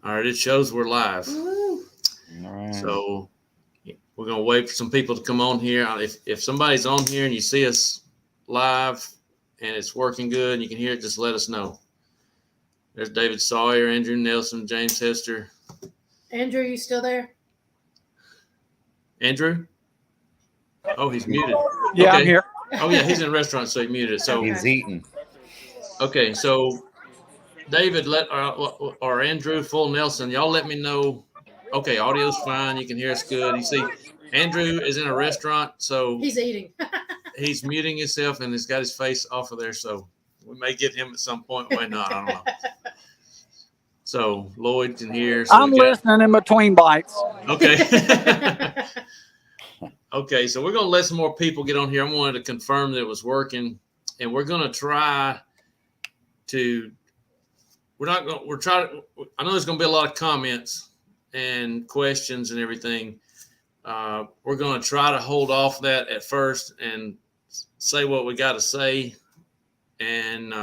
All right, it shows we're live. Woo. All right. So we're gonna wait for some people to come on here. If somebody's on here and you see us live and it's working good and you can hear it, just let us know. There's David Sawyer, Andrew Nelson, James Hester. Andrew, you still there? Andrew? Oh, he's muted. Yeah, Okay. I'm here. Oh yeah, he's in a restaurant, so he muted it. So He's eating. okay, so David, or Andrew, Full Nelson, y'all let me know. Okay, audio's fine. You can hear us good. You see, Andrew is in a restaurant, so He's eating. he's muting himself and he's got his face off of there. So we may get him at some point. Why not? I don't know. So Lloyd's in here. So I'm listening in between bites. Okay. Okay, so we're going to let some more people get on here. I wanted to confirm that it was working, and we're going to try to. I know there's going to be a lot of comments and questions and everything. We're going to try to hold off that at first and say what we got to say, and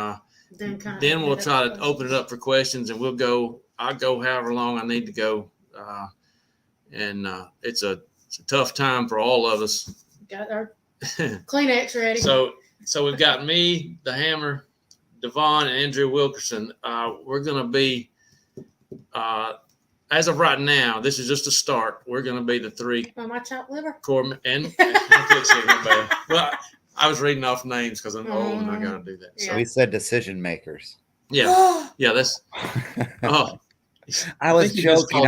then we'll try to open it up for questions, and I'll go however long I need to go, and it's a tough time for all of us. Got our Kleenex ready. So we've got me, the Hammer, Devon, and Andrew Wilkerson. We're going to be, as of right now, this is just a start. We're going to be the three. My chopped liver. Well, I was reading off names because I'm old and I got to do that. Yeah. So he said decision makers. Yeah, that's. Oh, I was joking.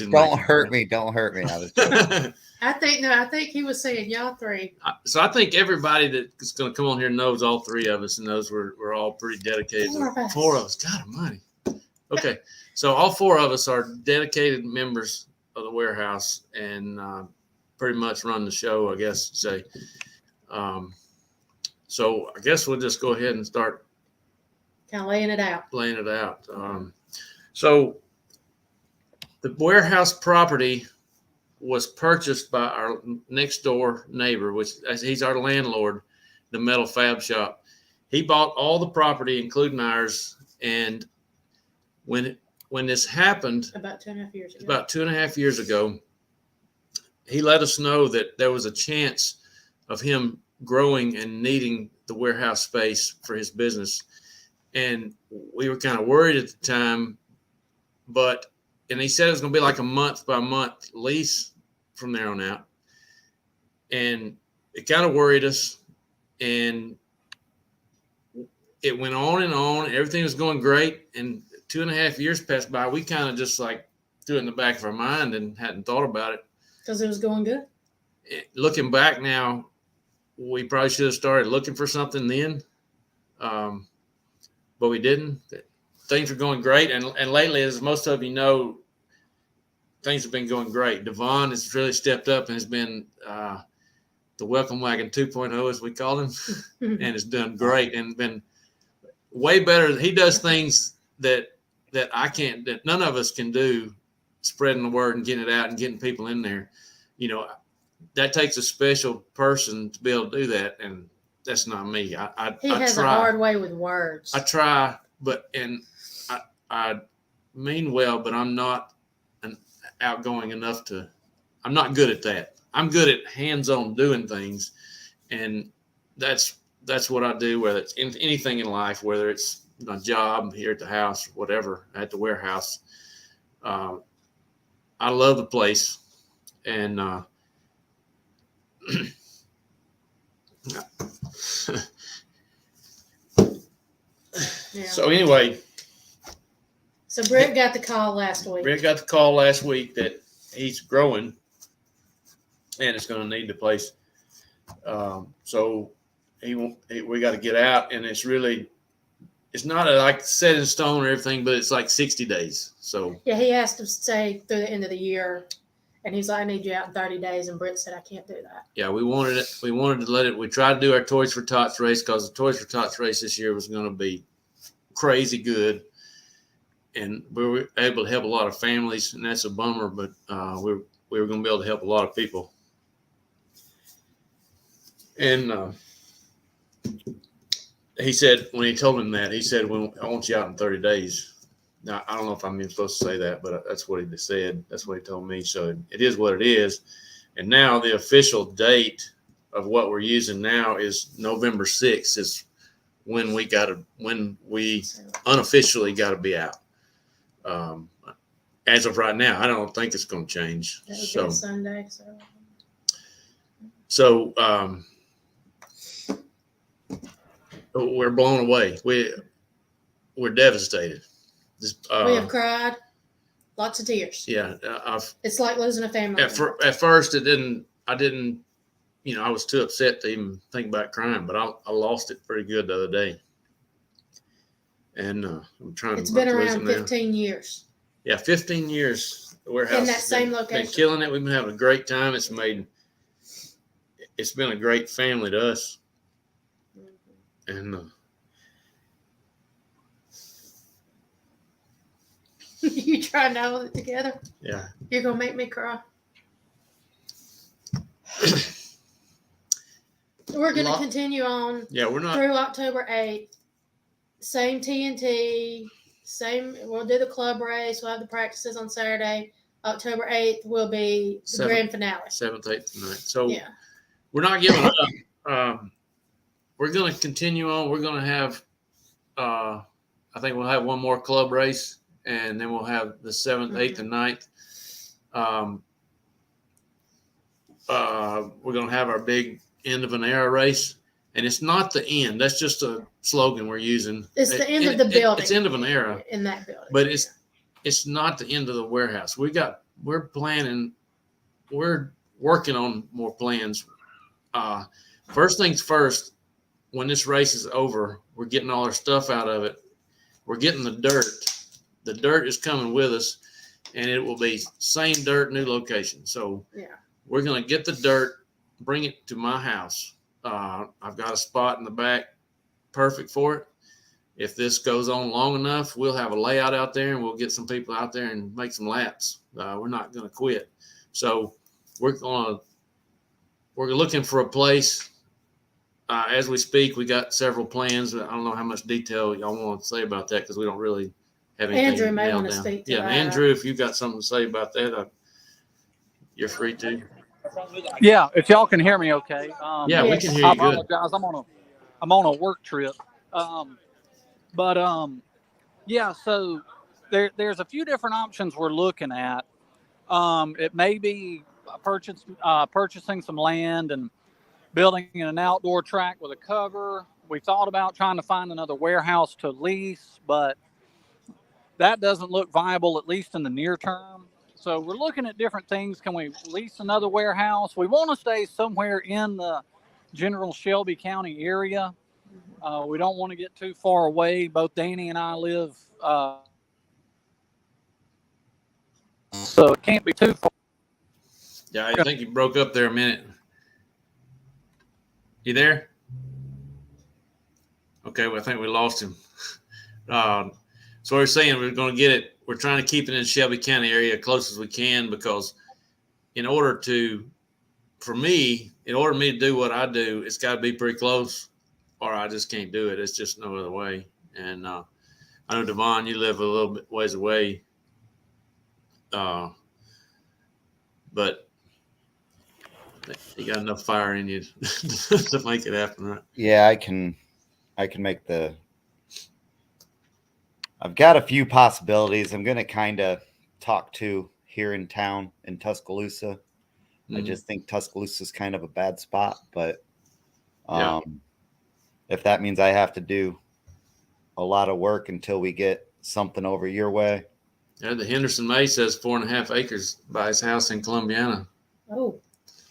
Don't hurt me. Don't hurt me. I was joking. I think he was saying y'all three. So I think everybody that's going to come on here knows all three of us and knows we're all pretty dedicated. Four of us. God almighty. Okay. So all four of us are dedicated members of the warehouse and pretty much run the show, I guess to say. So I guess we'll just go ahead and start Kind of laying it out. So the warehouse property was purchased by our next door neighbor, which he's our landlord, the metal fab shop. He bought all the property, including ours. And when this happened, About 2.5 years ago, he let us know that there was a chance of him growing and needing the warehouse space for his business. And we were kind of worried at the time, and he said it was going to be like a month by month lease from there on out. And it kind of worried us. And it went on and on. Everything was going great. And 2.5 years passed by. We kind of just like threw it in the back of our mind and hadn't thought about it. Because it was going good. Looking back now, we probably should have started looking for something then. But we didn't. Things are going great. And lately, as most of you know, things have been going great. Devon has really stepped up and has been the welcome wagon 2.0, as we call him, and has done great and been way better. He does things that none of us can do, spreading the word and getting it out and getting people in there. You know, that takes a special person to be able to do that. And that's not me. He has a hard way with words. I try, I mean well, but I'm not outgoing enough I'm not good at that. I'm good at hands-on doing things, and that's what I do, whether it's anything in life, whether it's my job here at the house, whatever, at the warehouse. I love the place, and so anyway. So Brett got the call last week. That he's growing and it's going to need the place. So we got to get out, and it's not like set in stone or everything, but it's like 60 days. So yeah, he asked to stay through the end of the year, and he's like, I need you out in 30 days. And Brett said, I can't do that. Yeah, we wanted it. We wanted to let it. We tried to do our Toys for Tots race because the Toys for Tots race this year was going to be crazy good. And we were able to help a lot of families, and that's a bummer, but we were going to be able to help a lot of people. And he said, when he told him that, he said, well, I want you out in 30 days. Now, I don't know if I'm even supposed to say that, but that's what he said. That's what he told me. So it is what it is. And now the official date of what we're using now is November 6th is when we unofficially got to be out. As of right now, I don't think it's going to change. That would be a Sunday. So we're blown away. We're devastated. We have cried, lots of tears. Yeah, it's like losing a family. At first, I didn't. I was too upset to even think about crying, but I lost it pretty good the other day. And I'm trying. It's been around 15 years. Yeah, 15 years. The warehouse in that same location. Been killing it. We've been having a great time. It's been a great family to us. And you trying to hold it together? Yeah. You're gonna make me cry. We're gonna continue on. Yeah, we're not through October 8th. Same TNT. Same. We'll do the club race. We'll have the practices on Saturday. October 8th will be the grand finale. 7th, 8th, 9th. So yeah, we're not giving up. We're going to continue on. We're going to have, I think we'll have one more club race, and then we'll have the 7th, 8th, and 9th. We're going to have our big end of an era race. And it's not the end. That's just a slogan we're using. It's the end of the building. It's end of an era. In that building. But it's not the end of the warehouse. We're planning, we're working on more plans. First things first, when this race is over, we're getting all our stuff out of it. We're getting the dirt. The dirt is coming with us, and it will be same dirt, new location. So we're going to get the dirt, bring it to my house. I've got a spot in the back perfect for it. If this goes on long enough, we'll have a layout out there and we'll get some people out there and make some laps. We're not going to quit. So we're looking for a place. As we speak, we got several plans. I don't know how much detail y'all want to say about that because we don't really have anything Andrew may nailed want to down. speak to Yeah, that. Andrew, if you've got something to say about that, you're free to. Yeah, if y'all can hear me okay. Yeah, we can hear you I good. apologize. I'm on a work trip. Yeah, so there's a few different options we're looking at. It may be purchasing some land and building an outdoor track with a cover. We thought about trying to find another warehouse to lease, but that doesn't look viable, at least in the near term. So we're looking at different things. Can we lease another warehouse? We want to stay somewhere in the general Shelby County area. We don't want to get too far away. Both Danny and I live, so it can't be too far. Yeah, I think you broke up there a minute. You there? Okay, well, I think we lost him. So we're saying we're going to get it. We're trying to keep it in Shelby County area close as we can because in order for me to do what I do, it's got to be pretty close or I just can't do it. It's just no other way. And I know, Devon, you live a little bit ways away. But you got enough fire in you to make it happen, right? Yeah, I can make I've got a few possibilities. I'm going to kind of talk to here in town in Tuscaloosa. I just think Tuscaloosa is kind of a bad spot, but if that means I have to do a lot of work until we get something over your way. Yeah, the Henderson May says 4.5 acres by his house in Columbiana. Oh.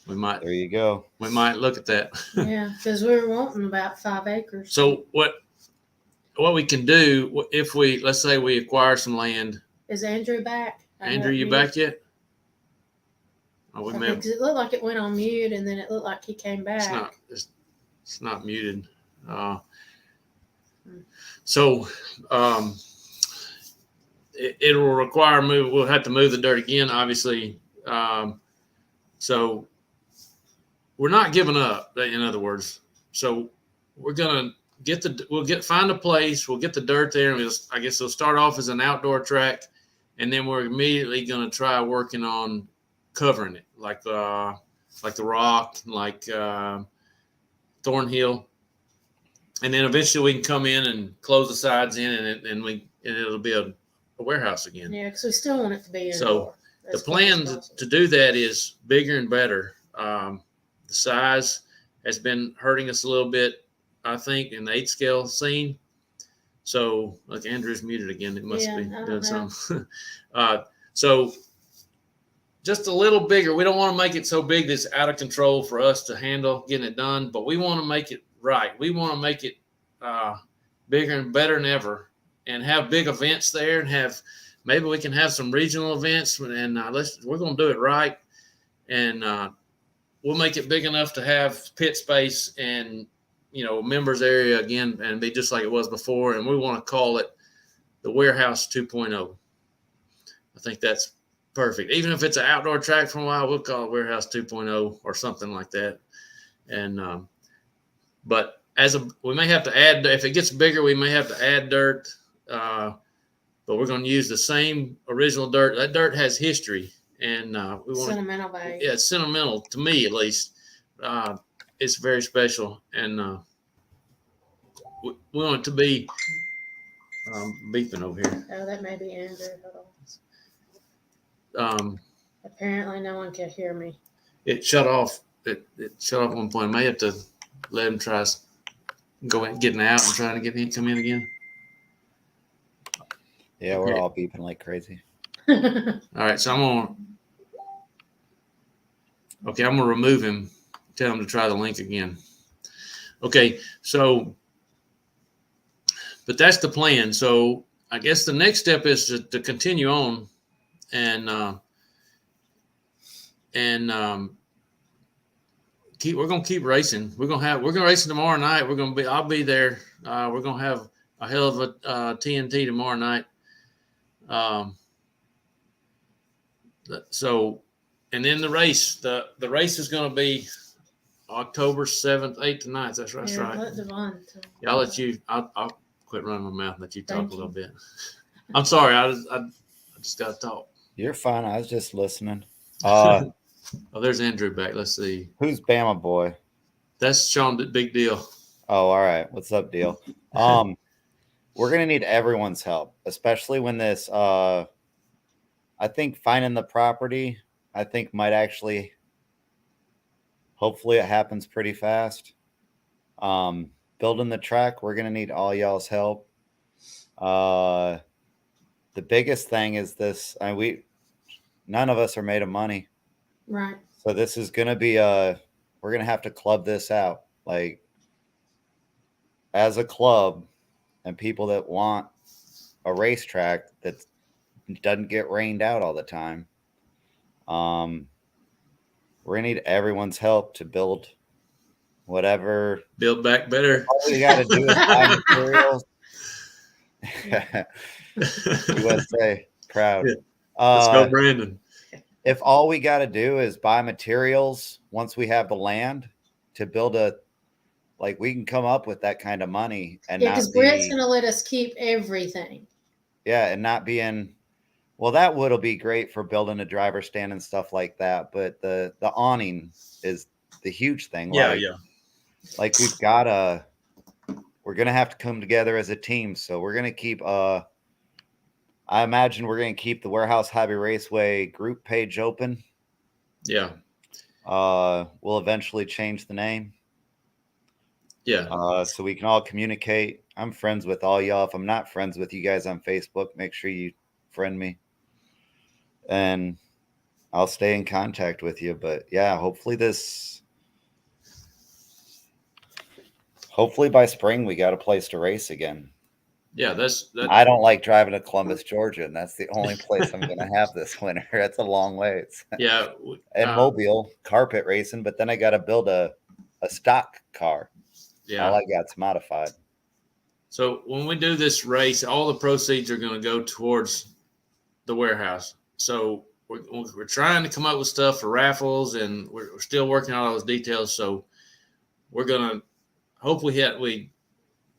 There you go. We might look at that. Yeah, because we were wanting about 5 acres. So what we can do if let's say we acquire some land. Is Andrew back? Andrew, you back yet? Oh, because it looked like it went on mute, and then it looked like he came back. It's not muted. So it will require move. We'll have to move the dirt again, obviously. So we're not giving up. In other words, so we're gonna find a place. We'll get the dirt there, and I guess it'll start off as an outdoor track, and then we're immediately going to try working on covering it, like the Rock, like Thornhill, and then eventually we can come in and close the sides in, and it'll be a warehouse again. Yeah, because we still want it to be So indoor. the plan to do that is bigger and better. The size has been hurting us a little bit, I think, in the 8-scale scene. So, look, Andrew's muted again. It must be doing something. So, just a little bigger. We don't want to make it so big that it's out of control for us to handle getting it done, but we want to make it right. We want to make it bigger and better than ever, and have big events there, and maybe we can have some regional events, and we're going to do it right, and we'll make it big enough to have pit space and members area again, and be just like it was before. And we want to call it the Warehouse 2.0. I think that's perfect. Even if it's an outdoor track for a while, we'll call it Warehouse 2.0 or something like that. And but we may have to add, if it gets bigger, we may have to add dirt. But we're going to use the same original dirt. That dirt has history, and we want sentimental value. Yeah, it's sentimental to me, at least. It's very special, and we want it to be beeping over here. Oh, that may be Andrew. Hold on. Apparently, no one can hear me. It shut off. It shut off at one point. I may have to let him try getting out and trying to come in again. Yeah, we're all beeping like crazy. All right, so I'm gonna remove him. Tell him to try the link again. Okay, so, but that's the plan. So I guess the next step is to continue on, and we're gonna keep racing. We're gonna race tomorrow night. I'll be there. We're gonna have a hell of a TNT tomorrow night. So, and then the race. The race is gonna be October 7th, 8th, and 9th. That's right. Yeah, Right. let Devon Yeah, I'll let you. I'll quit running my mouth and let you talk a little bit. I'm sorry. I just got to talk. You're fine. I was just listening. Oh, there's Andrew back. Let's see. Who's Bama boy? That's Sean. Big deal. Oh, all right. What's up, deal? We're gonna need everyone's help, especially when this. I think finding the property, might actually. Hopefully, it happens pretty fast. Building the track, we're gonna need all y'all's help. The biggest thing is this. None of us are made of money, right? so this is gonna be we're gonna have to club this out, like as a club, and people that want a racetrack that doesn't get rained out all the time. We're gonna need everyone's help to build whatever. Build back better. All we got to do is buy materials. USA, proud. Yeah. Let's go, Brandon. If all we got to do is buy materials once we have the land to build we can come up with that kind of money, and because Brett's going to let us keep everything. Yeah, and not being. Well, that wood'll be great for building a driver stand and stuff like that, but the awning is the huge thing. Yeah. Like we're gonna have to come together as a team. So we're gonna keep. I imagine we're gonna keep the Warehouse Hobby Raceway group page open. Yeah. We'll eventually change the name. Yeah. So we can all communicate. I'm friends with all y'all. If I'm not friends with you guys on Facebook, make sure you friend me. And I'll stay in contact with you. But yeah, hopefully by spring we got a place to race again. Yeah, I don't like driving to Columbus, Georgia, and that's the only place I'm going to have this winter. That's a long ways. Yeah. And Mobile carpet racing, but then I got to build a stock car. Yeah. All I got's modified. So when we do this race, all the proceeds are going to go towards the warehouse. So we're trying to come up with stuff for raffles, and we're still working on all those details. So we're going to hope we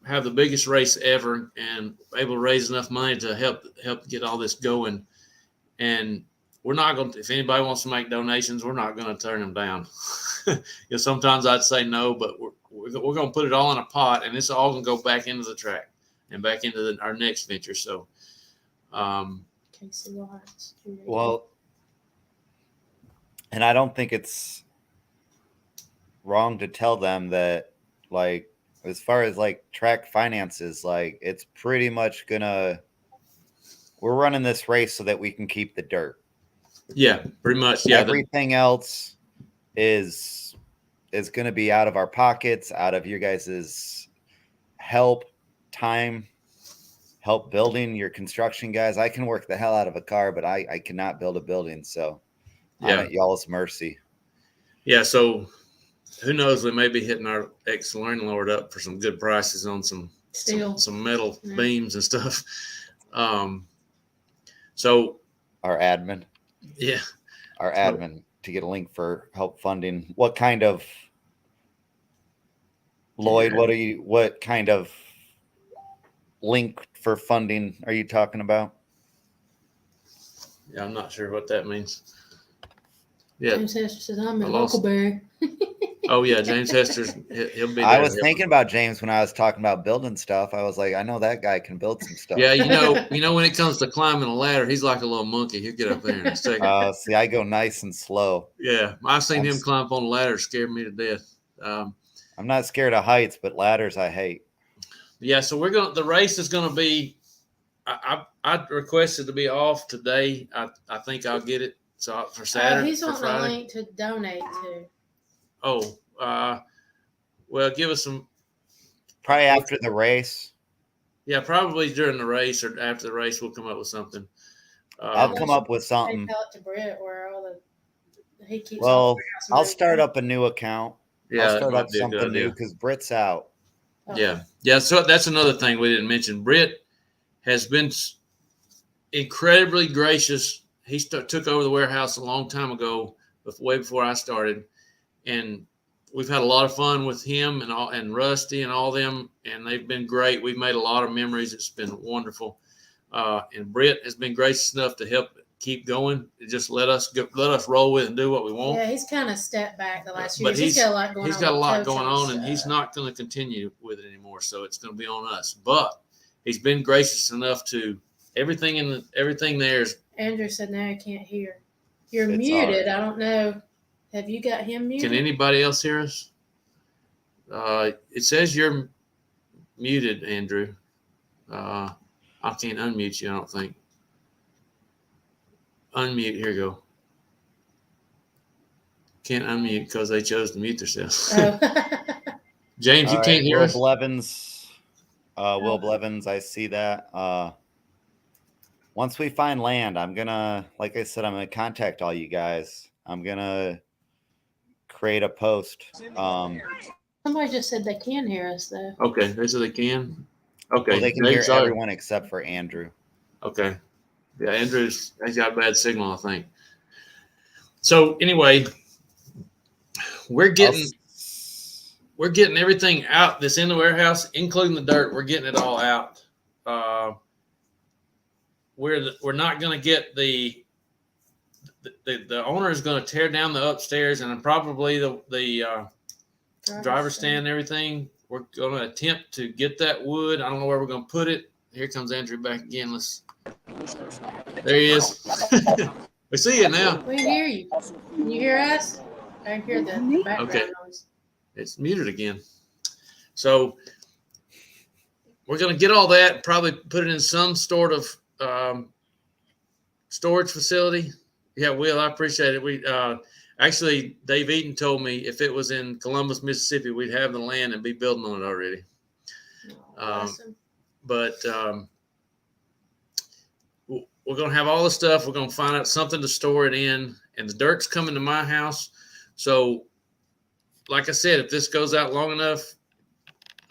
have the biggest race ever and able to raise enough money to help get all this going. And we're not going to, if anybody wants to make donations, we're not going to turn them down. Sometimes I'd say no, but we're going to put it all in a pot, and it's all going to go back into the track and back into our next venture. So, well, and I don't think it's wrong to tell them that, like, as far as like track finances, like it's pretty much we're running this race so that we can keep the dirt. Yeah, pretty much. Yeah. Everything else is going to be out of our pockets, out of your guys's help, time, help building your construction guys. I can work the hell out of a car, but I cannot build a building. So I'm at y'all's mercy. Yeah. So who knows? We may be hitting our ex-landlord up for some good prices on some steel, some metal beams and stuff. So our admin. Yeah. Our admin to get a link for help funding. What kind of Lloyd, what kind of link for funding are you talking about? Yeah, I'm not sure what that means. Yeah. James Hester says I'm in Huckleberry. Oh yeah, James Hester's he'll be there. I was thinking about James when I was talking about building stuff. I was like, I know that guy can build some stuff. Yeah, you know when it comes to climbing a ladder, he's like a little monkey. He'll get up there in a second. See, I go nice and slow. Yeah, I've seen him climb up on a ladder, scared me to death. I'm not scared of heights, but ladders I hate. Yeah, so the race is gonna be. I requested to be off today. I think I'll get it. So for Saturday. He's on a link to donate to. Oh, well, give us some. Probably after the race. Yeah, probably during the race or after the race, we'll come up with something. I'll come up with something. To Brett where he keeps. Well, I'll start up a new account. Yeah, I'll start up something new because Britt's out. Yeah, yeah. So that's another thing we didn't mention. Britt has been incredibly gracious. He took over the warehouse a long time ago, way before I started. And we've had a lot of fun with him and Rusty and all them, and they've been great. We've made a lot of memories. It's been wonderful. And Brett has been gracious enough to help keep going. Just let us roll with it and do what we want. Yeah, he's kind of stepped back the last few But years. He's got a lot going on. He's got a lot going on, and he's not going to continue with it anymore. So it's going to be on us. But he's been gracious enough to everything there is. Andrew said, "No, I can't hear. You're muted. I don't know. Have you got him muted? Can anybody else hear us? It says you're muted, Andrew. I can't unmute you, I don't think. Unmute. Here you go. Can't unmute because they chose to mute themselves. Oh. James, you can't hear us? Will Blevins, I see that. Once we find land, I'm going to, like I said, I'm going to contact all you guys. I'm going to create a post. Somebody just said they can hear us, though. Okay, they said they can. Okay, well, they can hear everyone except for Andrew. Okay, yeah, he's got bad signal, I think. So anyway, we're getting everything out that's in the warehouse, including the dirt. We're getting it all out. We're not going to get the owner is going to tear down the upstairs and probably the driver's stand and everything. We're going to attempt to get that wood. I don't know where we're going to put it. Here comes Andrew back again. There he is. We see you now. We hear you. Can you hear us? I hear the background noise. It's muted again. So we're going to get all that, probably put it in some sort of storage facility. Yeah, Will, I appreciate it. We actually, Dave Eaton told me if it was in Columbus, Mississippi, we'd have the land and be building on it already. But we're going to have all the stuff. We're going to find out something to store it in, and the dirt's coming to my house. So, like I said, if this goes out long enough,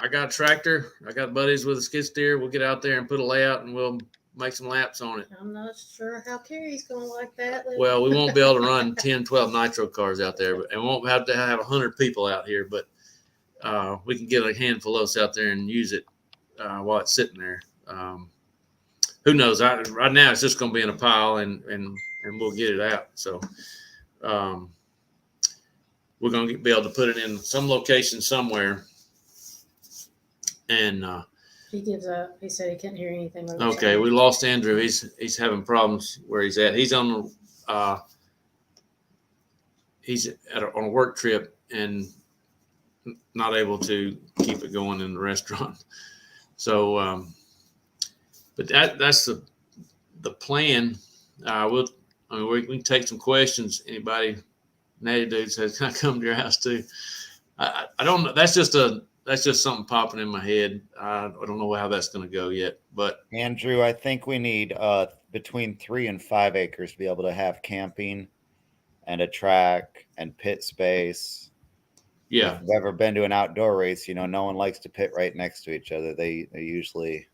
I got a tractor. I got buddies with a skid steer. We'll get out there and put a layout, and we'll make some laps on it. I'm not sure how Carrie's going to like that. Well, we won't be able to run 10, 12 nitro cars out there, and we won't have to have 100 people out here, but we can get a handful of us out there and use it. while it's sitting there. Who knows? Right now it's just going to be in a pile, and we'll get it out. So we're going to be able to put it in some location somewhere. And He gives up. He said he couldn't hear anything. okay, we lost Andrew. He's having problems where he's at. He's on on a work trip and not able to keep it going in the restaurant. So, but that's the plan. We can take some questions. Anybody, Natty Dude says, can I come to your house too? I don't know. That's just something popping in my head. I don't know how that's going to go yet. But Andrew, I think we need between 3 and 5 acres to be able to have camping and a track and pit space. yeah, If you've ever been to an outdoor race, no one likes to pit right next to each other. They usually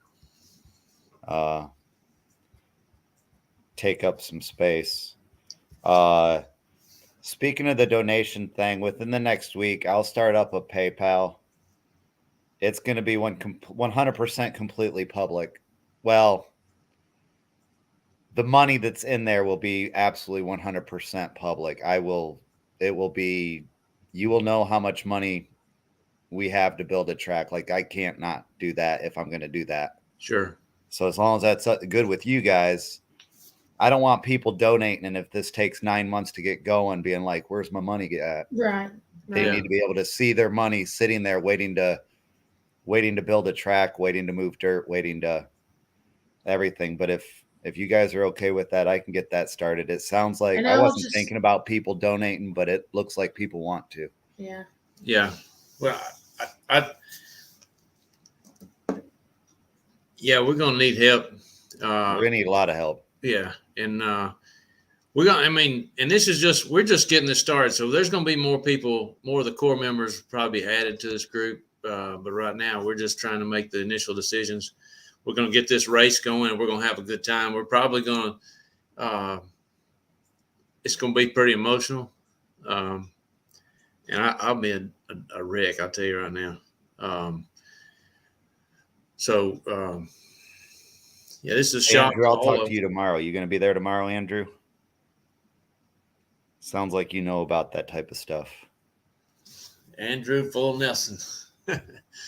take up some space. Speaking of the donation thing, within the next week, I'll start up a PayPal. It's going to be 100% completely public. Well, the money that's in there will be absolutely 100% public. You will know how much money we have to build a track. Like, I can't not do that if I'm going to do that. sure. So as long as that's good with you guys, I don't want people donating. And if this takes 9 months to get going, being like, where's my money at? Right. They need to be able to see their money sitting there waiting to build a track, waiting to move dirt, waiting to everything. But if you guys are okay with that, I can get that started. It sounds like I wasn't thinking about people donating, but it looks like people want to. Yeah. Yeah. Well, we're going to need help. We're going to need a lot of help. Yeah. And and we're just getting this started. So there's going to be more people, more of the core members probably added to this group. But right now we're just trying to make the initial decisions. We're going to get this race going and we're going to have a good time. We're probably going to, it's going to be pretty emotional. And I'll be a wreck, I'll tell you right now. This is a shock. Andrew, I'll talk to you tomorrow. You going to be there tomorrow, Andrew? Sounds like you know about that type of stuff. Andrew Full Nelson.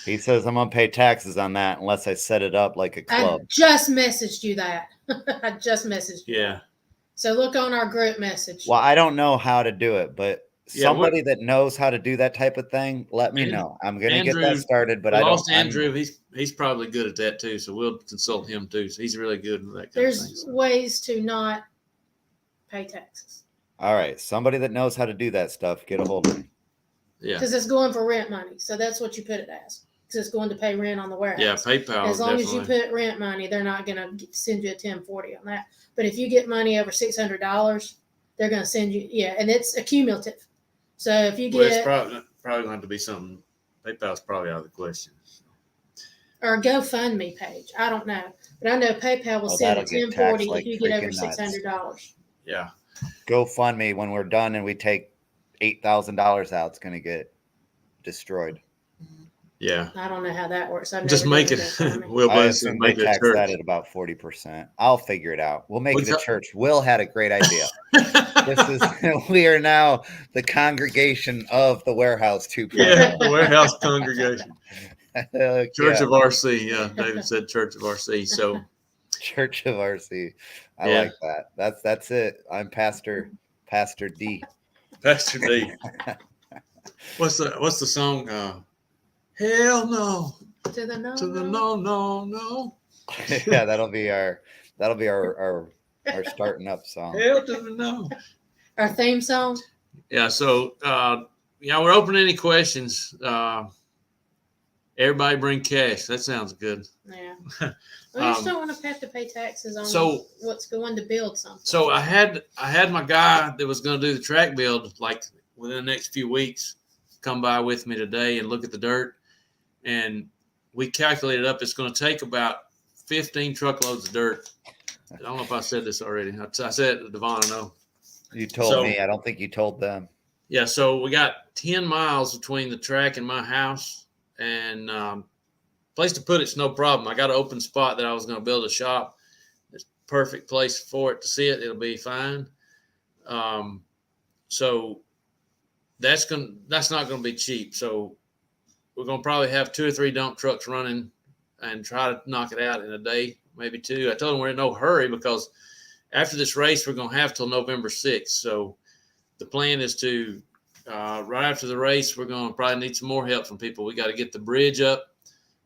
He says I'm going to pay taxes on that unless I set it up like a club. I just messaged you that. I just messaged you. Yeah. So look on our group message. Well, I don't know how to do it, but somebody that knows how to do that type of thing, let me know. I'm going to get that started, but I don't. Andrew, he's probably good at that too, so we'll consult him too. So he's really good with that kind of thing. There's ways to not pay taxes. All right, somebody that knows how to do that stuff, get a hold of me. Yeah. Because it's going for rent money, so that's what you put it as. Because it's going to pay rent on the warehouse. Yeah, PayPal. As long as you put rent money, they're not going to send you a 1040 on that. But if you get money over $600, they're going to send you. Yeah, and it's accumulative. So if you get, it's probably going to have to be something. PayPal's probably out of the question. Or a GoFundMe page. I don't know, but I know PayPal will send a 1040 if you get over $600. Yeah. GoFundMe, when we're done and we take $8,000 out, it's going to get destroyed. Yeah. I don't know how that works. Just make it. We'll make it tax that at about 40%. I'll figure it out. We'll make it a church. Will had a great idea. We are now the congregation of the Warehouse 2.0. Yeah, the Warehouse congregation. Church of RC. Yeah, David said Church of RC. So Church of RC. I like that. That's it. I'm Pastor D. Pastor D. What's the song? Hell no. To the no. To the no. Yeah, that'll be our starting up song. Hell to the no. Our theme song. Yeah. So we're open to any questions. Everybody bring cash. That sounds good. Yeah. We just don't want to have to pay taxes on what's going to build something. So I had my guy that was going to do the track build like within the next few weeks come by with me today and look at the dirt. And we calculated up it's going to take about 15 truckloads of dirt. I don't know if I said this already. I said it to Devon, I know. You told me. I don't think you told them. Yeah, so we got 10 miles between the track and my house. And place to put it's no problem. I got an open spot that I was going to build a shop. It's perfect place for it to sit. It'll be fine. So that's not going to be cheap. So we're going to probably have 2 or 3 dump trucks running and try to knock it out in a day, maybe 2. I told them we're in no hurry because after this race, we're going to have till November 6th. So the plan is to, right after the race, we're going to probably need some more help from people. We got to get the bridge up.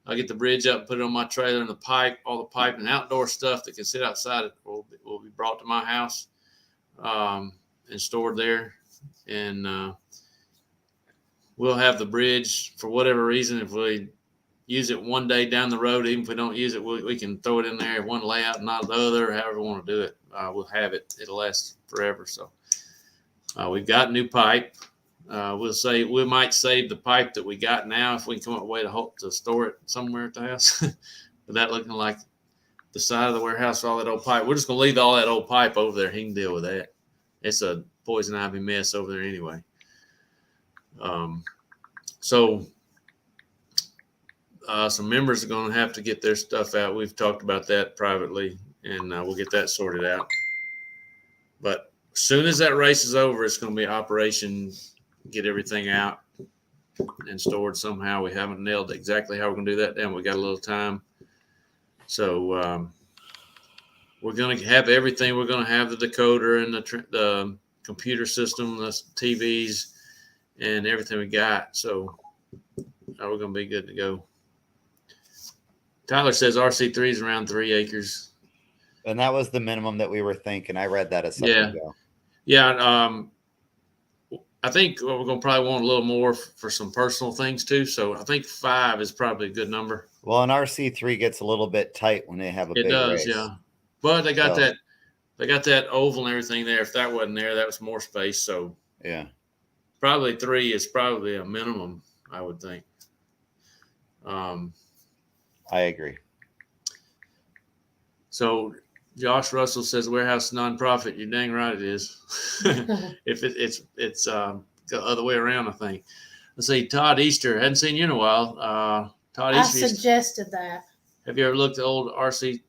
I'll get the bridge up and put it on my trailer, and the pipe, all the pipe and outdoor stuff that can sit outside it will be brought to my house and stored there. And we'll have the bridge for whatever reason. If we use it one day down the road, even if we don't use it, we can throw it in there, one layout, not the other, however we want to do it. We'll have it. It'll last forever. So we've got new pipe. We might save the pipe that we got now if we can come up with a way to store it somewhere at the house. But that looking like the side of the warehouse, all that old pipe. We're just going to leave all that old pipe over there. He can deal with that. It's a poison ivy mess over there anyway. So some members are going to have to get their stuff out. We've talked about that privately, and we'll get that sorted out. But as soon as that race is over, it's going to be operation, get everything out and stored somehow. We haven't nailed exactly how we're going to do that down. We got a little time. So we're going to have everything. We're going to have the decoder and the computer system, the TVs, and everything we got. So we're going to be good to go. Tyler says RC3 is around 3 acres. And that was the minimum that we were thinking. I read that a second ago. Yeah. I think we're going to probably want a little more for some personal things too. So I think 5 is probably a good number. Well, an RC3 gets a little bit tight when they have a big race. Yeah. But they got that oval and everything there. If that wasn't there, that was more space. So yeah, probably 3 is probably a minimum, I would think. I agree. So Josh Russell says warehouse nonprofit. You're dang right it is. If it's the other way around, I think. Let's see. Todd Easter, hadn't seen you in a while. Todd I Easter, suggested that. have you ever looked at the old RC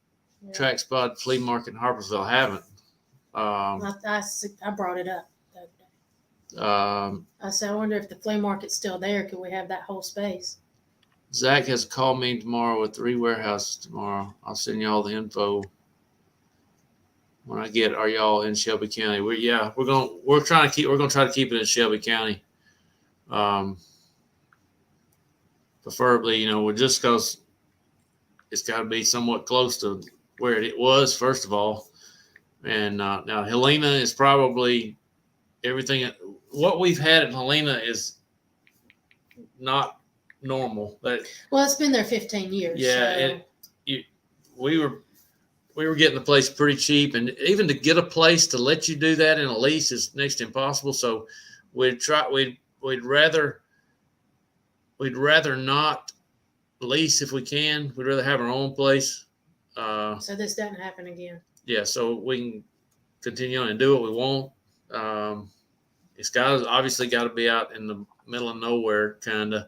track spot flea market in Harpersville? I haven't. I brought it up. I said, I wonder if the flea market's still there. Could we have that whole space? Zach has called me tomorrow with 3 warehouses tomorrow. I'll send you all the info when I get. Are y'all in Shelby County? We're trying to keep it in Shelby County. Preferably, just because it's got to be somewhat close to where it was, first of all. And now Helena is probably everything. What we've had in Helena is not normal. Well, it's been there 15 years. Yeah, so. We were getting the place pretty cheap, and even to get a place to let you do that in a lease is next to impossible. So we'd rather not lease if we can. We'd rather have our own place. So this doesn't happen again. Yeah, so we can continue on and do what we want. It's obviously got to be out in the middle of nowhere, kind of,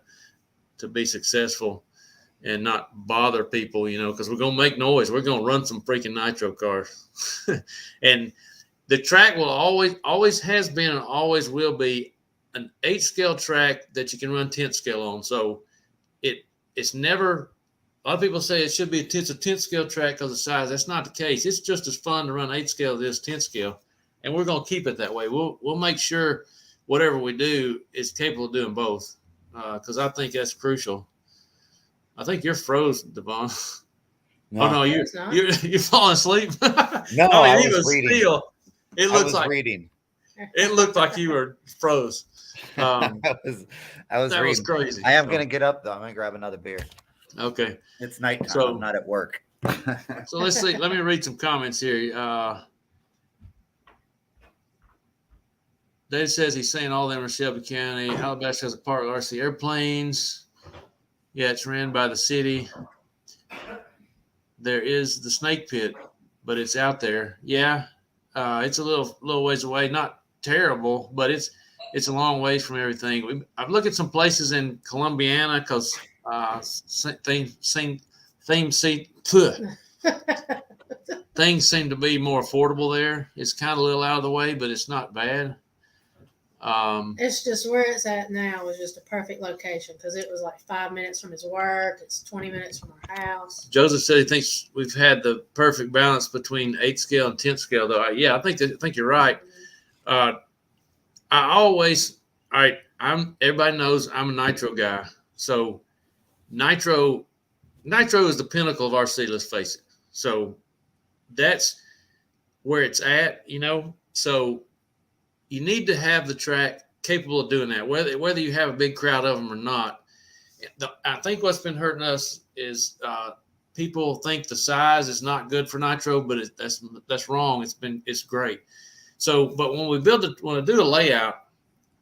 to be successful and not bother people, because we're going to make noise. We're going to run some freaking nitro cars. And the track will always has been and always will be an 8-scale track that you can run 10th scale on. So it's never, a lot of people say it should be a 10th scale track because of size. That's not the case. It's just as fun to run 8 scale as it is 10th scale. And we're going to keep it that way. We'll make sure whatever we do is capable of doing both. Because I think that's crucial. I think you're frozen, Devon. No. Oh no, you're falling asleep. No, I was reading. Reading. It looked like you were froze. I was reading. Was crazy. I am gonna get up though. I'm gonna grab another beer. Okay. It's nighttime. So, I'm not at work. So let's see. Let me read some comments here. Dave says he's saying all of them are Shelby County. Alabaster has a park of RC airplanes. Yeah, it's ran by the city. There is the snake pit, but it's out there. Yeah, it's a little ways away. Not terrible, but it's a long ways from everything. I've looked at some places in Columbiana because theme seat. Things seem to be more affordable there. It's kind of a little out of the way, but it's not bad. It's just where it's at now is just a perfect location because it was like 5 minutes from his work. It's 20 minutes from our house. Joseph said he thinks we've had the perfect balance between 8 scale and 10 scale, though. Yeah, I think you're right. I always, all right. Everybody knows I'm a nitro guy, so nitro is the pinnacle of RC. Let's face it. So that's where it's at, So you need to have the track capable of doing that, whether you have a big crowd of them or not. I think what's been hurting us is people think the size is not good for nitro, but that's wrong. It's great. So, but when we do the layout,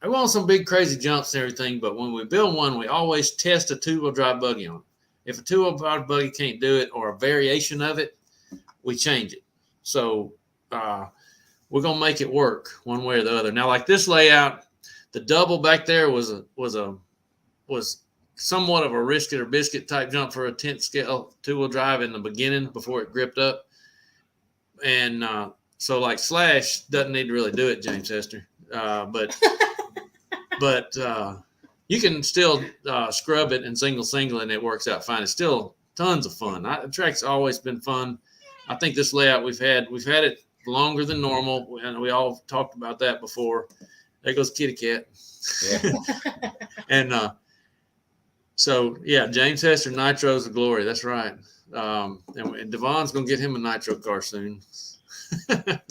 I want some big crazy jumps and everything. But when we build one, we always test a 2-wheel drive buggy on it. If a 2-wheel drive buggy can't do it or a variation of it, we change it. So we're gonna make it work one way or the other. Now, like this layout, the double back there was somewhat of a risk it or biscuit type jump for a 10th scale 2-wheel drive in the beginning before it gripped up. And so like Slash doesn't need to really do it, James Hester. But you can still scrub it and single, and it works out fine. It's still tons of fun. The track's always been fun. I think this layout we've had it longer than normal, and we all talked about that before. There goes Kitty Cat. Yeah. And so yeah, James Hester, Nitro's a glory. That's right. And Devon's gonna get him a nitro car soon.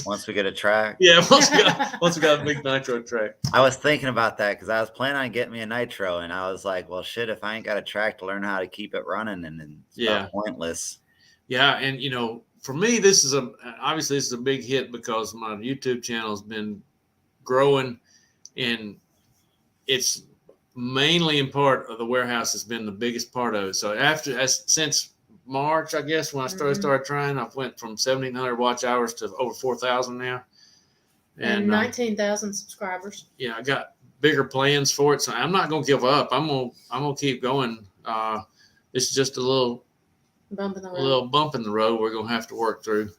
Once we get a track. Yeah, once we got a big nitro track. I was thinking about that because I was planning on getting me a nitro, and I was like, well, shit, if I ain't got a track to learn how to keep it running, and it's about pointless. Yeah, and for me, this is a big hit because my YouTube channel has been growing, and it's mainly in part of the warehouse has been the biggest part of it. So since March, I guess, when I started trying, I went from 1,700 watch hours to over 4,000 now, and 19,000 subscribers. Yeah, I got bigger plans for it, so I'm not gonna give up. I'm gonna keep going. It's just a little bump in the road we're gonna have to work through,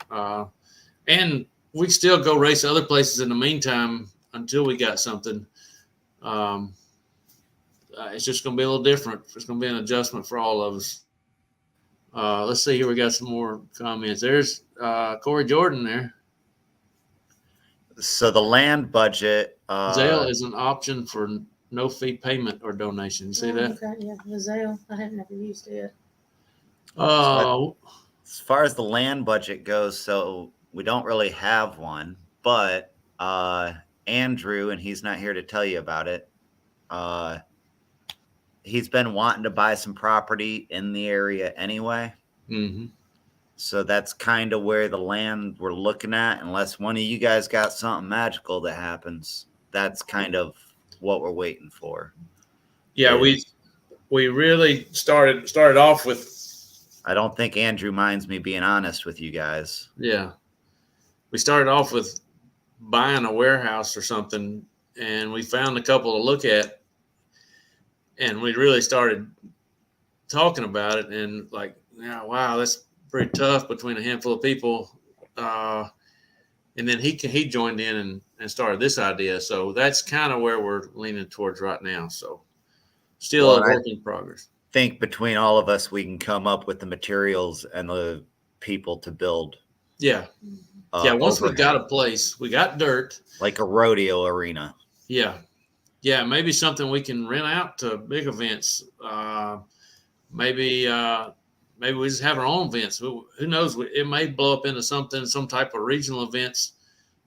and we still go race other places in the meantime until we got something. It's just gonna be a little different. It's gonna be an adjustment for all of us. Let's see here. We got some more comments. There's Corey Jordan there. So the land budget. Zelle is an option for no fee payment or donation. You see that? Okay, yeah, the Zelle. I have never used it. As far as the land budget goes, so we don't really have one, but Andrew, and he's not here to tell you about it. He's been wanting to buy some property in the area anyway. Mm-hmm. So that's kind of where the land we're looking at, unless one of you guys got something magical that happens. That's kind of what we're waiting for. Yeah, we really started off with. I don't think Andrew minds me being honest with you guys. Yeah. We started off with buying a warehouse or something, and we found a couple to look at. And we really started talking about it, and like, yeah, wow, that's pretty tough between a handful of people. And then he joined in and started this idea. So that's kind of where we're leaning towards right now. So still a work in progress. I think between all of us, we can come up with the materials and the people to build. Yeah. Once we've got a place, we got dirt. Like a rodeo arena. Yeah. Yeah, maybe something we can rent out to big events. Maybe we just have our own events. Who knows? It may blow up into some type of regional events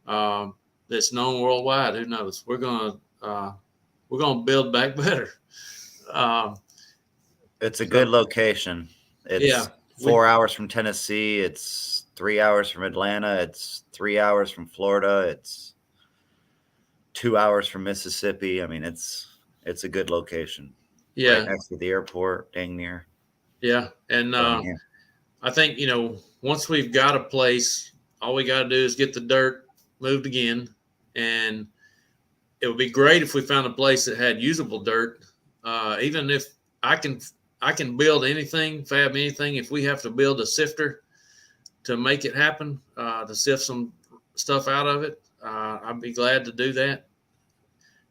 that's known worldwide. Who knows? We're gonna build back better. It's a good location. It's 4 hours from Tennessee. It's 3 hours from Atlanta. It's 3 hours from Florida. It's 2 hours from Mississippi. I mean, it's a good location. Yeah. Right next to the airport, dang near. Yeah. And I think, once we've got a place, all we got to do is get the dirt moved again. And it would be great if we found a place that had usable dirt. Even if I can I can build anything, fab anything. If we have to build a sifter to make it happen, to sift some stuff out of it, I'd be glad to do that.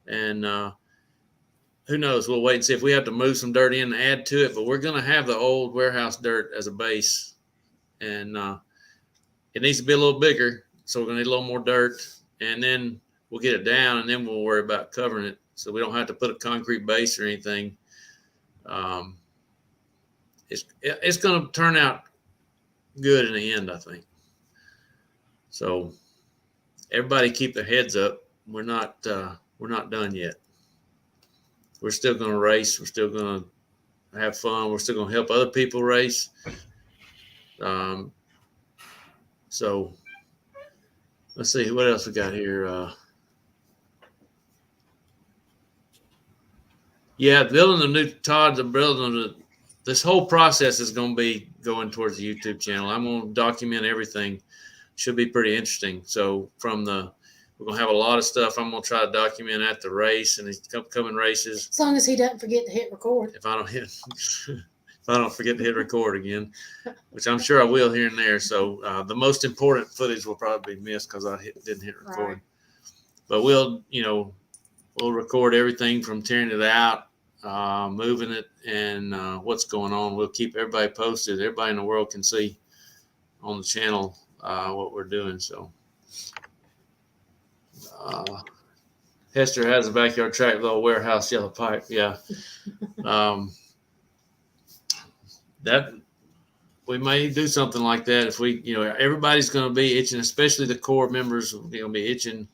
And who knows? We'll wait and see if we have to move some dirt in and add to it. But we're going to have the old warehouse dirt as a base, and it needs to be a little bigger. So we're going to need a little more dirt, and then we'll get it down, and then we'll worry about covering it, so we don't have to put a concrete base or anything. It's going to turn out good in the end, I think. So everybody keep their heads up. We're not done yet. We're still going to race. We're still going to have fun. We're still going to help other people race. So let's see what else we got here. Building the new Todd's building this whole process is going to be going towards the YouTube channel. I'm going to document everything. Should be pretty interesting. So we're going to have a lot of stuff I'm going to try to document at the race and these upcoming races. As long as he doesn't forget to hit record. If I don't forget to hit record again, which I'm sure I will here and there. So the most important footage will probably be missed because I didn't hit record. Right. But we'll record everything from tearing it out, moving it, and what's going on. We'll keep everybody posted. Everybody in the world can see on the channel what we're doing. So Hester has a backyard track with a little warehouse yellow pipe. Yeah. That we may do something like that if we, everybody's going to be itching, especially the core members are going to be itching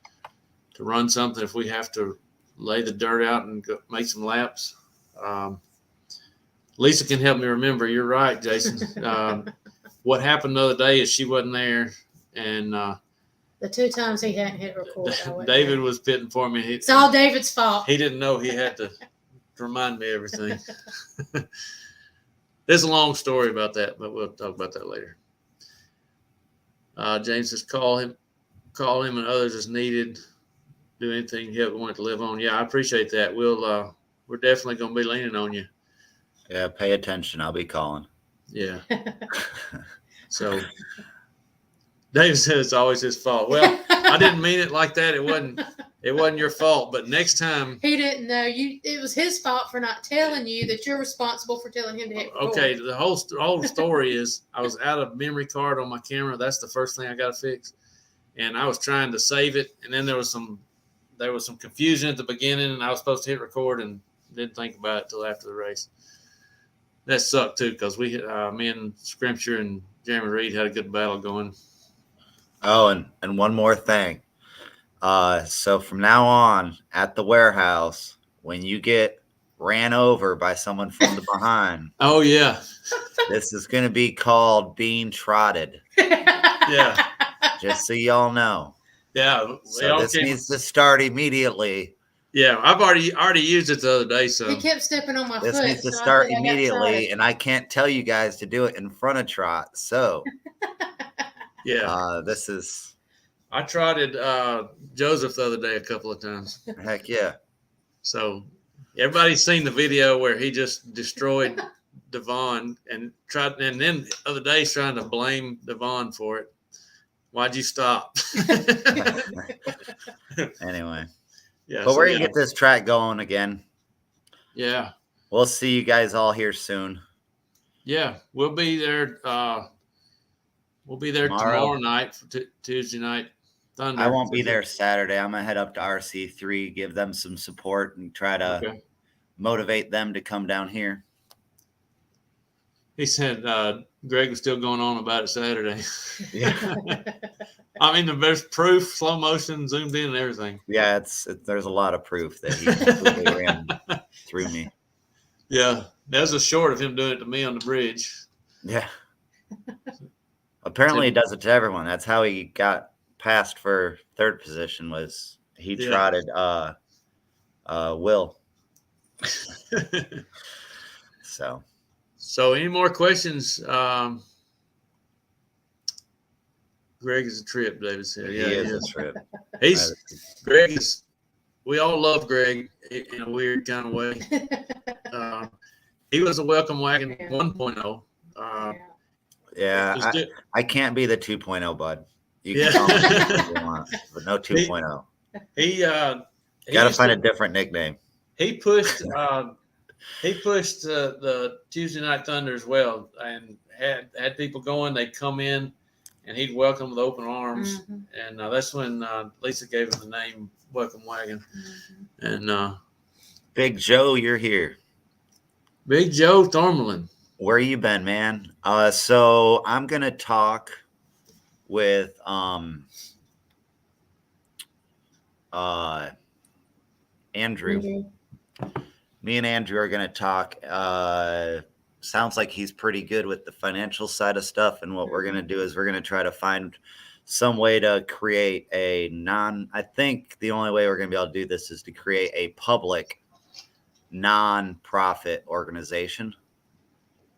to run something if we have to lay the dirt out and go make some laps. Lisa can help me remember. You're right, Jason. What happened the other day is she wasn't there, and The 2 times he hadn't hit record. David was pitting for me. It's all David's fault. He didn't know he had to remind me of everything. There's a long story about that, but we'll talk about that later. James says, call him and others as needed. Do anything he ever wanted to live on. Yeah, I appreciate that. We're definitely going to be leaning on you. Yeah, pay attention. I'll be calling. Yeah. So David said it's always his fault. Well, I didn't mean it like that. It wasn't your fault. But next time, He didn't know you. It was his fault for not telling you that you're responsible for telling him to hit record. okay, the whole story is I was out of memory card on my camera. That's the first thing I got to fix, and I was trying to save it, and then there was some confusion at the beginning, and I was supposed to hit record and didn't think about it till after the race. That sucked too because me and Scrimshire and Jeremy Reed had a good battle going. Oh, and one more thing. So from now on at the warehouse, when you get ran over by someone from the behind, Oh yeah, this is going to be called being trotted. yeah, Just so y'all know. yeah. So this needs to start immediately. Yeah, I've already used it the other day. So He kept stepping on my This foot. needs to so I start think I got immediately, trotted. and I can't tell you guys to do it in front of Trot. So yeah, this is I trotted Joseph the other day a couple of times. heck yeah. So everybody's seen the video where he just destroyed Devon and then the other day he's trying to blame Devon for it. Why'd you stop? Anyway, Yeah, but so we're gonna yeah. get this track going again. Yeah, We'll see you guys all here soon. yeah, we'll be there. We'll be there tomorrow night for Tuesday night. Thunder. I won't be there Saturday. I'm gonna head up to RC3, give them some support, and try to Okay. motivate them to come down here. He said Greg was still going on about it Saturday. Yeah, I mean, there's proof, slow motion, zoomed in, and everything. yeah. There's a lot of proof that he completely ran through me. Yeah, there's a short of him doing it to me on the bridge. Yeah. Apparently, he does it to everyone. That's how he got passed for third position. Was he trotted Will? So. So, any more questions? Greg is a trip, David said. He Yeah, is a trip. Greg is. We all love Greg in a weird kind of way. He was a welcome wagon Yeah. 1.0. Yeah, Just do- I can't be the 2.0, bud. You Yeah. can call me whatever you want, but no 2.0. he Got to used find a different nickname. he pushed the Tuesday Night Thunder as well, and had people going. They'd come in, and he'd welcome with open arms, Mhm. and that's when Lisa gave him the name Welcome Wagon. Mhm. And Big Joe, you're here. Big Joe Thormelin. Where you been, man? So I'm gonna talk with Andrew. Me and Andrew are gonna talk. Sounds like he's pretty good with the financial side of stuff, and what we're gonna do is we're gonna try to find some way to create I think the only way we're gonna be able to do this is to create a public non-profit organization.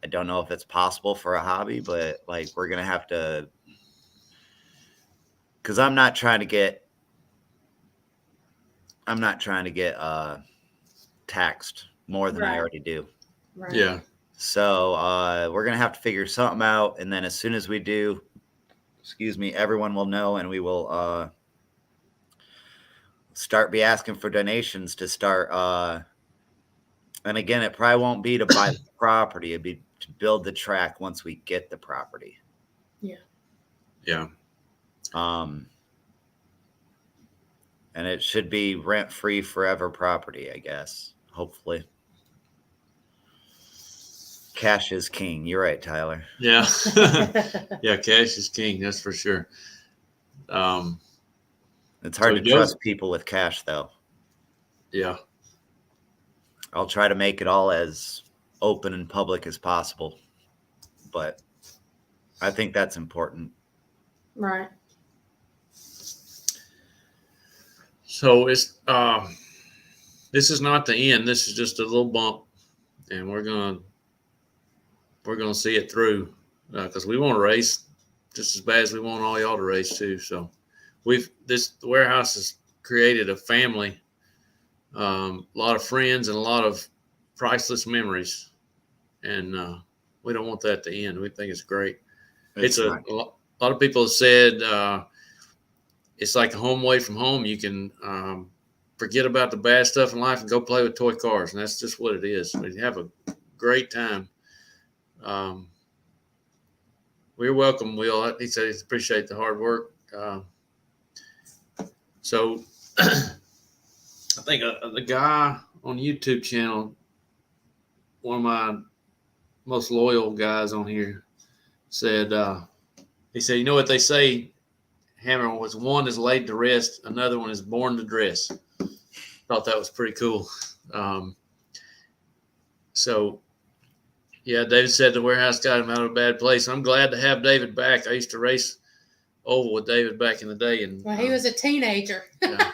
I don't know if it's possible for a hobby, but like we're gonna have to, because I'm not trying to get taxed more than I Right. already do. Right. Yeah. So we're gonna have to figure something out, and then as soon as we do, everyone will know, and we will start be asking for donations to start. And again, it probably won't be to buy the property; it'd be to build the track once we get the property. Yeah. And it should be rent-free forever property, I guess. Hopefully. Cash is king. You're right, Tyler. Yeah. Yeah, cash is king, that's for sure. It's hard So to trust people with cash, though. Yeah. I'll try to make it all as open and public as possible, but I think that's important. Right. So it's this is not the end. This is just a little bump, and we're gonna see it through because we want to race just as bad as we want all y'all to race too. So the warehouse has created a family, a lot of friends, and a lot of priceless memories, and we don't want that to end. We think it's great. It's a lot of people have said it's like a home away from home. You can forget about the bad stuff in life and go play with toy cars, and that's just what it is. We have a great time. We're welcome, Will. He said he appreciate the hard work. So I think the guy on the YouTube channel, one of my most loyal guys on here, said, he said, you know what they say, Hammer, was one is laid to rest, another one is born to dress. Thought that was pretty cool. So, yeah, David said the warehouse got him out of a bad place. I'm glad to have David back. I used to race oval with David back in the day. And Well, he was a teenager. yeah,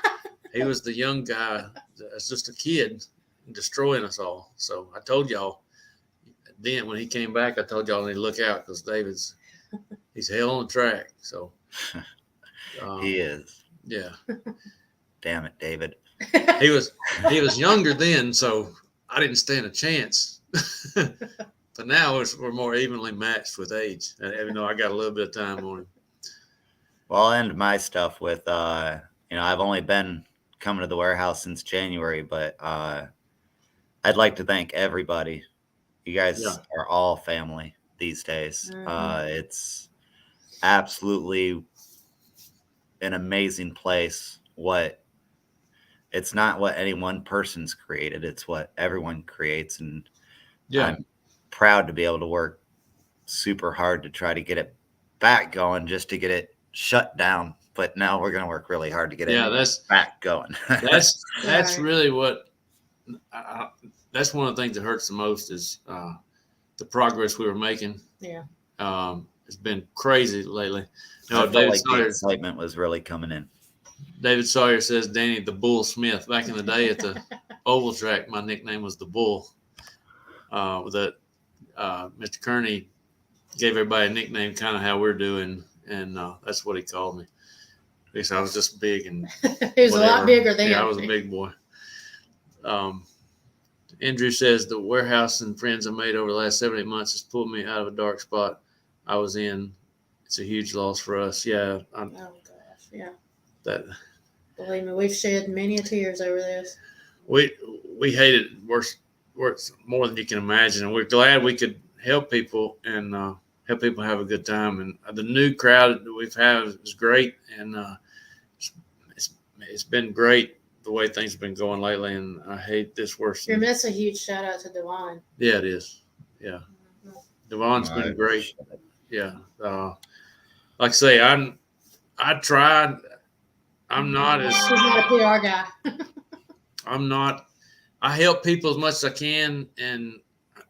he was the young guy that's just a kid destroying us all. So I told y'all then when he came back, I told y'all to look out because he's hell on the track. So he is. Yeah. Damn it, David. He was younger then, so I didn't stand a chance. But now we're more evenly matched with age, even though I got a little bit of time on him. Well, I'll end my stuff with, I've only been coming to the warehouse since January, but I'd like to thank everybody. You guys are all family these days. Mm-hmm. It's absolutely an amazing place. It's not what any one person's created. It's what everyone creates. And I'm proud to be able to work super hard to try to get it back going, just to get it shut down. But now we're going to work really hard to get it back going. That's really what that's one of the things that hurts the most is the progress we were making. Yeah. It's been crazy lately. I felt like the excitement was really coming in. David Sawyer says, Danny, the Bull Smith. Back in the day at the oval track, my nickname was the Bull. Mr. Kearney gave everybody a nickname, kind of how we're doing, and that's what he called me. Because I was just big and he was a lot bigger than I was a big boy. Andrew says the warehouse and friends I made over the last 7-8 months has pulled me out of a dark spot I was in. It's a huge loss for us. Yeah. Oh gosh, yeah. That Believe me, we've shed many a tears over this. we hate it worse more than you can imagine, and we're glad we could help people and help people have a good time. And the new crowd that we've had is great, and it's been great the way things have been going lately. And I hate this worse. And that's a huge shout out to Devon. Yeah, it is. Yeah, Devon's been great. Yeah, like I say, I tried. I'm not as He's not a PR guy. I'm not. I help people as much as I can, and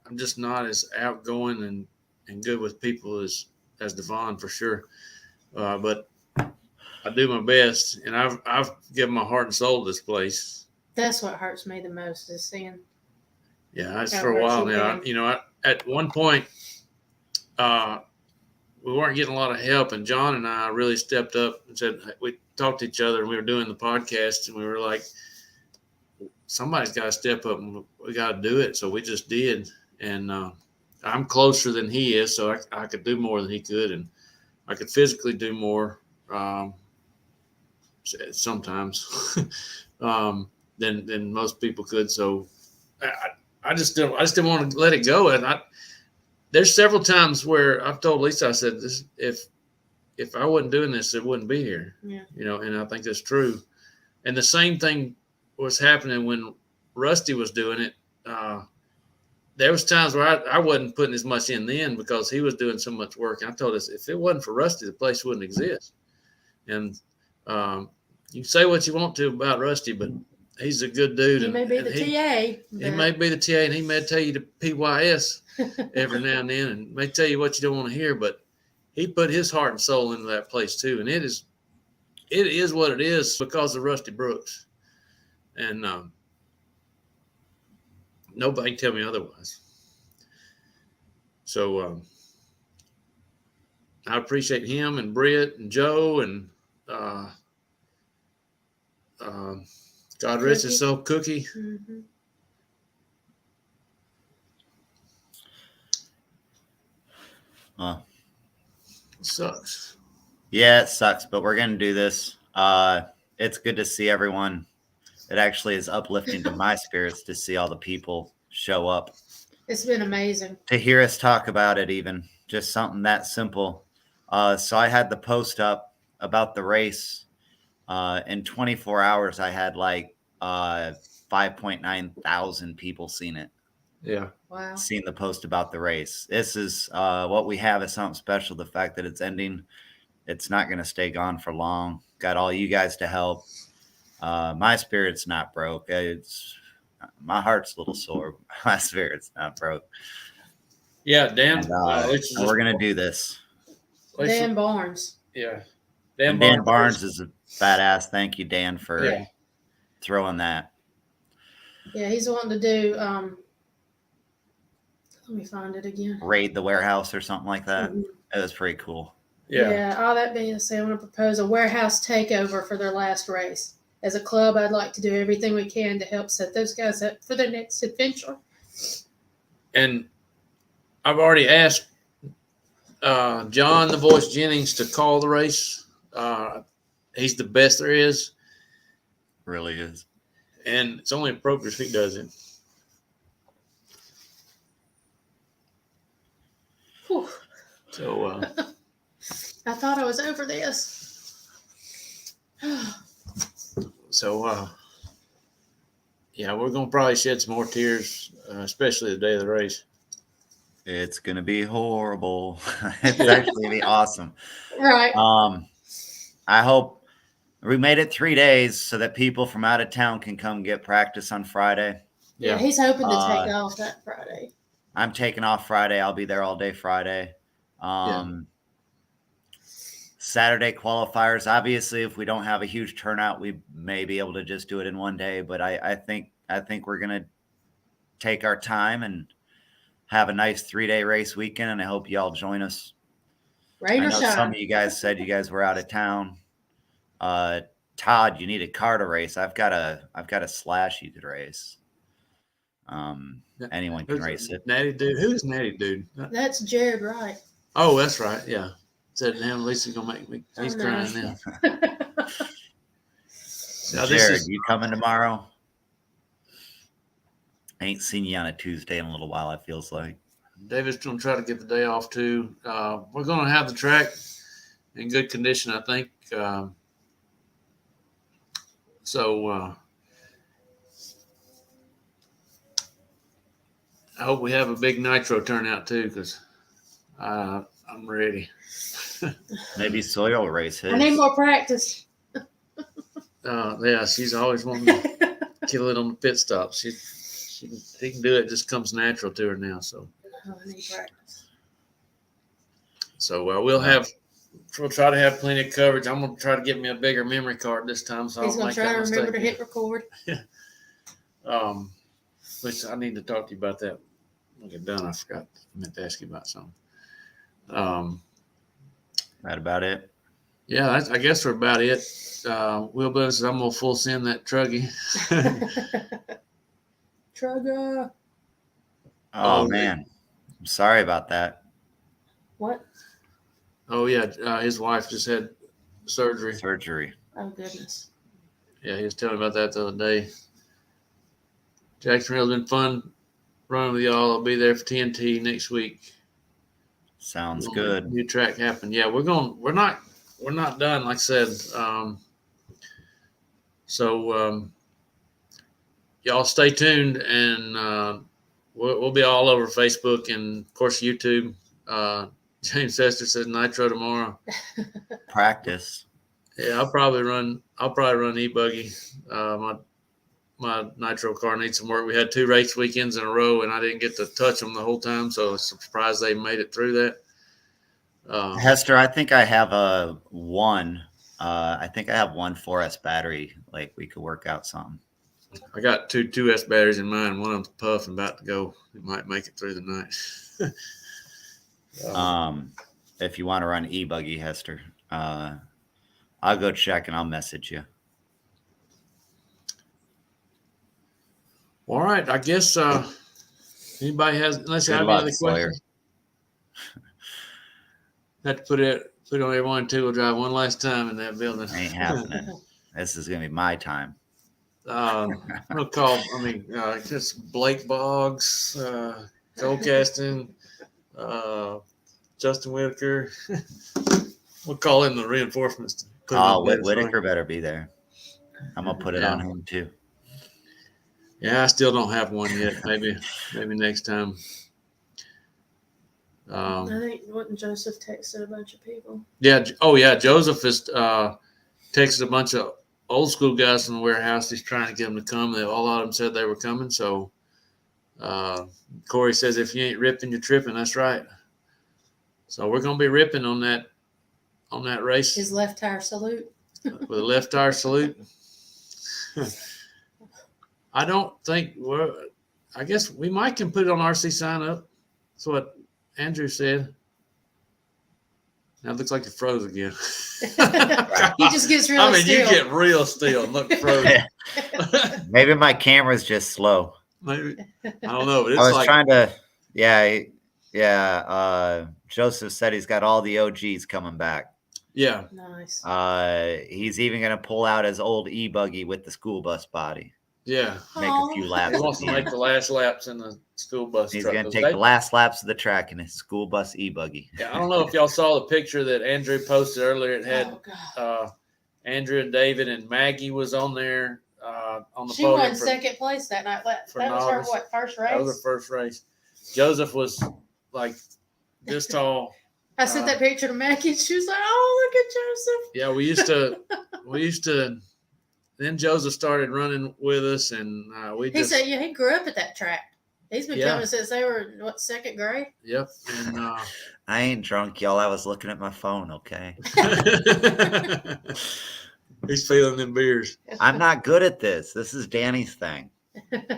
I'm just not as outgoing and good with people as Devon for sure. But I do my best, and I've given my heart and soul to this place. That's what hurts me the most is seeing. Yeah, that's for a while now. At one point, we weren't getting a lot of help, and John and I really stepped up and said, we talked to each other, and we were doing the podcast, and we were like, somebody's got to step up, and we got to do it. So we just did, and I'm closer than he is, so I could do more than he could, and I could physically do more sometimes than most people could. So I just didn't want to let it go, and there's several times where I've told Lisa, I said, if I wasn't doing this, it wouldn't be here. Yeah. And I think that's true. And the same thing was happening when Rusty was doing it. There was times where I wasn't putting as much in then because he was doing so much work. And I told us, if it wasn't for Rusty, the place wouldn't exist. And you can say what you want to about Rusty, but he's a good dude. He may be the TA. He may be the TA, and he may tell you the PYS every now and then, and may tell you what you don't want to hear, but he put his heart and soul into that place too. And it is what it is because of Rusty Brooks. And nobody can tell me otherwise. So I appreciate him and Britt and Joe and God rest his soul, Cookie. Mm-hmm. It sucks. Yeah, it sucks, but we're gonna do this. It's good to see everyone. It actually is uplifting to my spirits to see all the people show up. It's been amazing. To hear us talk about it, even just something that simple. So I had the post up about the race. In 24 hours, I had like 5.9 thousand people seen it. Yeah. Wow. Seen the post about the race. This is what we have is something special. The fact that it's ending, it's not going to stay gone for long. Got all you guys to help. My spirit's not broke. My heart's a little sore. My spirit's not broke. Yeah, Dan. And, we're going to do this. Dan Barnes. Yeah. Dan Barnes is a badass. Thank you, Dan, for throwing that. Yeah, he's wanting to do let me find it again. Raid the warehouse or something like that. Mm-hmm. It was pretty cool. Yeah. All that being said, I want to propose a warehouse takeover for their last race. As a club, I'd like to do everything we can to help set those guys up for their next adventure. And I've already asked John the Voice Jennings to call the race. He's the best there is. Really is. And it's only appropriate if he does it. Whew. So I thought I was over this. Yeah, we're gonna probably shed some more tears, especially the day of the race. It's gonna be horrible. It's actually gonna be awesome. Right. I hope we made it 3 days so that people from out of town can come get practice on Friday. Yeah, he's hoping to take off that Friday. I'm taking off Friday. I'll be there all day Friday. Saturday qualifiers. Obviously, if we don't have a huge turnout, we may be able to just do it in one day. But I think we're gonna take our time and have a nice 3-day race weekend, and I hope y'all join us. Rain or I know shine. some of you guys said you guys were out of town. Todd, you need a car to race. I've got a Slash you could race. Anyone can race it. Natty Dude. Who's Natty Dude? That's Jared Wright. Oh, that's right. Yeah. Said him. Lisa's gonna make me. He's I know. crying now. Now, Jared, you coming tomorrow? I ain't seen you on a Tuesday in a little while. It feels like. David's gonna try to get the day off too. We're gonna have the track in good condition, I think. I hope we have a big nitro turnout too, because I'm ready. Maybe Sawyer will race his. I need more practice. Yeah, she's always wanting to kill it on the pit stop. She can do it. It just comes natural to her now. So I need practice. we'll try to have plenty of coverage. I'm gonna try to get me a bigger memory card this time, so He's I don't gonna make try that to remember to mistake hit record. Which I need to talk to you about that when I get done. I meant to ask you about something. That about it? Yeah, I guess we're about it. Will Business, I'm gonna full send that truggy. Trugger. Oh man, I'm sorry about that. What? Oh yeah, his wife just had surgery. Oh goodness. Yeah, he was telling me about that the other day. Jacksonville's been fun running with y'all. I'll be there for TNT next week. Sounds good. New track happened. Yeah, we're not done. Like I said, y'all stay tuned, and we'll be all over Facebook and of course YouTube. James Hester said Nitro tomorrow. Practice. Yeah, I'll probably run e-buggy. My Nitro car needs some work. We had 2 race weekends in a row, and I didn't get to touch them the whole time, so I'm surprised they made it through that. Hester, I think I have one 4S battery. Like we could work out something. I got 2S batteries in mine. One of them's puff and about to go. It might make it through the night. If you want to run e-buggy, Hester, I'll go check and I'll message you. All right. I guess anybody has, unless you have any other questions. Have to put it on everyone two-wheel drive one last time in that building. Ain't happening. This is gonna be my time. We'll call. Just Blake Boggs, Cole Caston, Justin Whitaker. We'll call in the reinforcements. Whitaker better be there. I'm gonna put it on him too. Yeah, I still don't have one yet. Maybe next time. I think wasn't Joseph texted a bunch of people. Yeah. Oh yeah. Joseph has texted a bunch of old school guys from the warehouse. He's trying to get them to come. A lot of them said they were coming. So Corey says, if you ain't ripping, you're tripping. That's right. So we're gonna be ripping on that race. His left tire salute. With a left tire salute. I don't think I guess we might can put it on RC sign up. That's what Andrew said. Now it looks like it froze again. He just gets real still. You get real still and look frozen. Maybe my camera's just slow. Maybe. I don't know. But it's I was trying to, Joseph said he's got all the OGs coming back. Yeah. Nice. He's even going to pull out his old e-buggy with the school bus body. Yeah. Make a few laps. He wants to make the last laps in the school bus. He's going to take the last laps of the track in his school bus e-buggy. Yeah, I don't know if y'all saw the picture that Andrew posted earlier. It had Andrew and David and Maggie was on there on the she podium. She won second place that night. That was her first race? That was her first race. Joseph was like this tall. I sent that picture to Maggie and she was like, oh, look at Joseph. Yeah, we used to then Joseph started running with us, and he said, he grew up at that track. He's been coming since they were, second grade? Yep. And I ain't drunk, y'all. I was looking at my phone, okay? He's feeling them beers. I'm not good at this. This is Danny's thing.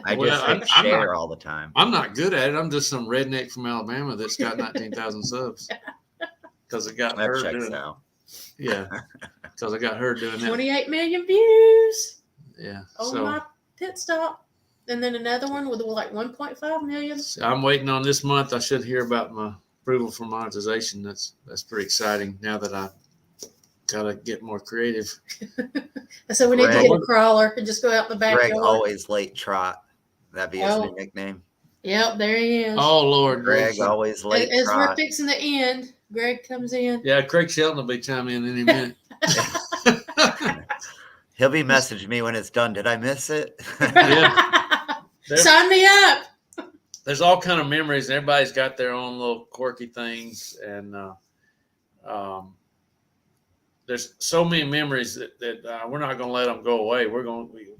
I just share all the time. I'm not good at it. I'm just some redneck from Alabama that's got 19,000 subs. Because I got her doing it. Yeah, because I got her doing that. 28 million views. Yeah. On my pit stop. and then another one with like 1.5 million. I'm waiting on this month. I should hear about my approval for monetization. That's pretty exciting now that I gotta get more creative. So we need to Greg- get a crawler and just go out in the Greg backyard. always late trot. That'd be his Oh. new nickname. Yep, there he is. Oh Lord, Greg always late As we're trot. fixing the end, Greg comes in. Yeah, Craig Shelton will be chiming in any minute. He'll be messaging me when it's done. Did I miss it? There- Sign me up. There's all kind of memories, and everybody's got their own little quirky things, and there's so many memories that we're not going to let them go away. We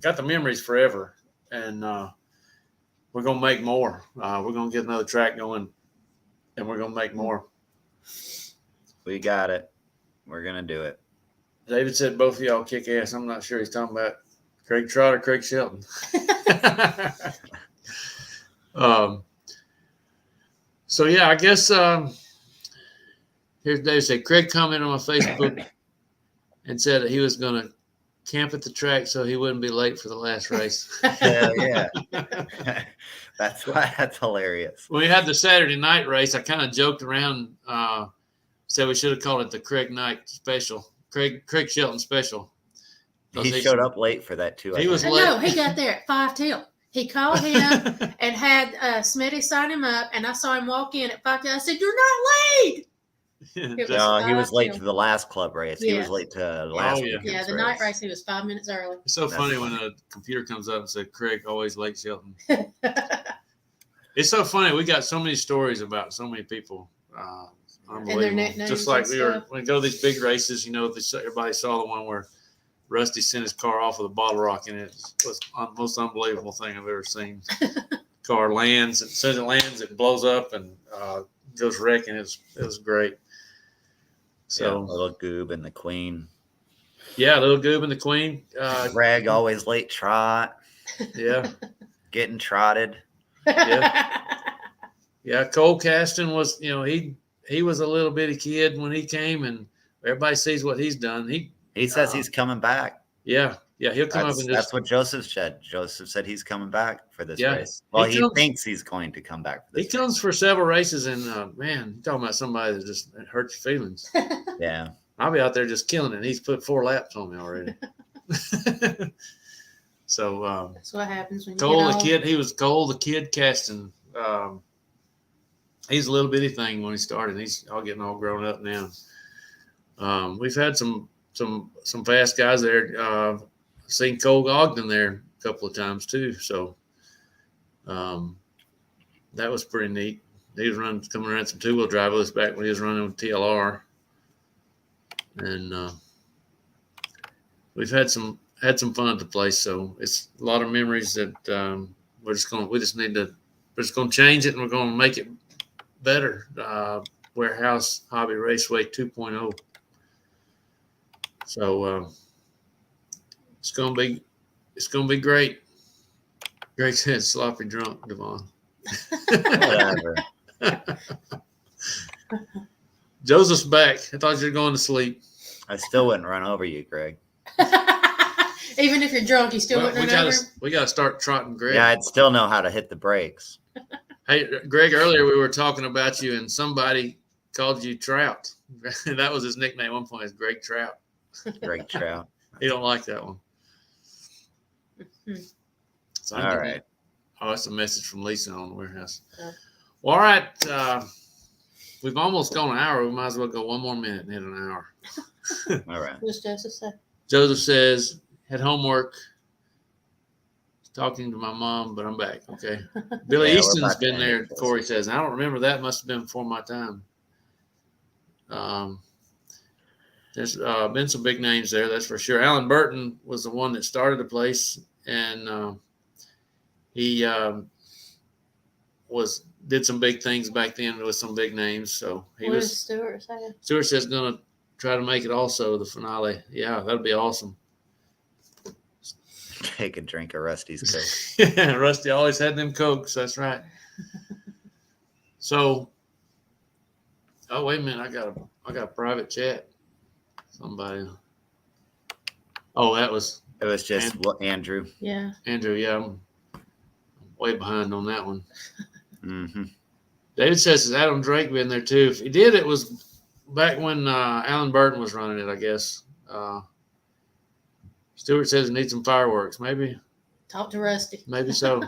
got the memories forever, and we're going to make more. We're going to get another track going, and we're going to make more. We got it. We're gonna do it. David said both of y'all kick ass. I'm not sure he's talking about Craig Trott or Craig Shelton. So yeah, I guess here's David said Craig commented on my Facebook and said that he was going to camp at the track so he wouldn't be late for the last race. Hell yeah. That's hilarious. When we had the Saturday night race, I kind of joked around, said we should have called it the Craig Night Special, Craig Shelton Special. He showed up late for that too. He was late. No, he got there at 5 till. He called him and had Smitty sign him up, and I saw him walk in at 5 till. I said, "You're not late." It No, he was 5 late till. to the last club race. He Yeah. was late to last yeah. weekend's Yeah, the night race, he was 5 minutes early. It's so That's funny when a computer comes up and said Craig always late Shelton. It's so funny. We got so many stories about so many people. Unbelievable. nicknames Just like and we were stuff. when we go to these big races, everybody saw the one where Rusty sent his car off with a bottle rocket in it. It was the most unbelievable thing I've ever seen. Car lands, and as soon as it lands, it blows up and goes wrecking. It was great. So Little Goob and the Queen. yeah, Little Goob and the Queen. Greg always late trot, Yeah, getting trotted. yeah. Cole Caston was, he was a little bitty kid when he came, and everybody sees what he's done. He says he's coming back. Yeah, he'll come up and That's just. what Joseph said. Joseph said he's coming back for this Yeah. race. Well, He he comes- thinks he's going to come back for He this. comes for several races, and man, you're talking about somebody that just hurts your feelings. Yeah. I'll be out there just killing it. He's put 4 laps on me already. So That's what happens when you Cole get the old. kid, he was Cole the kid Caston. He's a little bitty thing when he started. He's all getting all grown up now. We've had some fast guys there. Seen Cole Ogden there a couple of times too. So that was pretty neat. He was coming around some 2-wheel drive with us back when he was running with TLR. And we've had some fun at the place. So it's a lot of memories that we're just gonna change it, and we're gonna make it better. Warehouse Hobby Raceway 2.0. So it's gonna be great. Greg said sloppy drunk, Devon. Whatever. Joseph's back. I thought you were going to sleep. I still wouldn't run over you, Greg. Even if you're drunk, you still Well, wouldn't run over him? we gotta start trotting Greg. Yeah, I'd still know how to hit the brakes. Hey, Greg, earlier we were talking about you, and somebody called you Trout. That was his nickname at one point, is Greg Trout. Greg Trout. He don't like that one. So I All give right. you- Oh, that's a message from Lisa on the warehouse. Yeah. Well, all right. We've almost gone an hour. We might as well go one more minute and hit an hour. All right. What's Joseph say? Joseph says, had homework. Talking to my mom, but I'm back. Okay. Billy Yeah, we're Easton's about to been end there, it, Joseph. Corey says. I don't remember that. Must have been before my time. There's been some big names there, that's for sure. Alan Burton was the one that started the place, and he did some big things back then with some big names. So What does Stuart say? Stuart says gonna try to make it also the finale. Yeah, that'd be awesome. Take a drink of Rusty's Coke. Yeah, Rusty always had them Cokes. That's right. So, oh wait a minute, I got a private chat. Somebody. Oh, that was It was just Andrew. Yeah. Andrew. Yeah, way behind on that one. Mm-hmm. David says, has Adam Drake been there too? If he did, it was back when Alan Burton was running it, I guess. Stewart says he needs some fireworks. Maybe Talk to Rusty. Maybe so.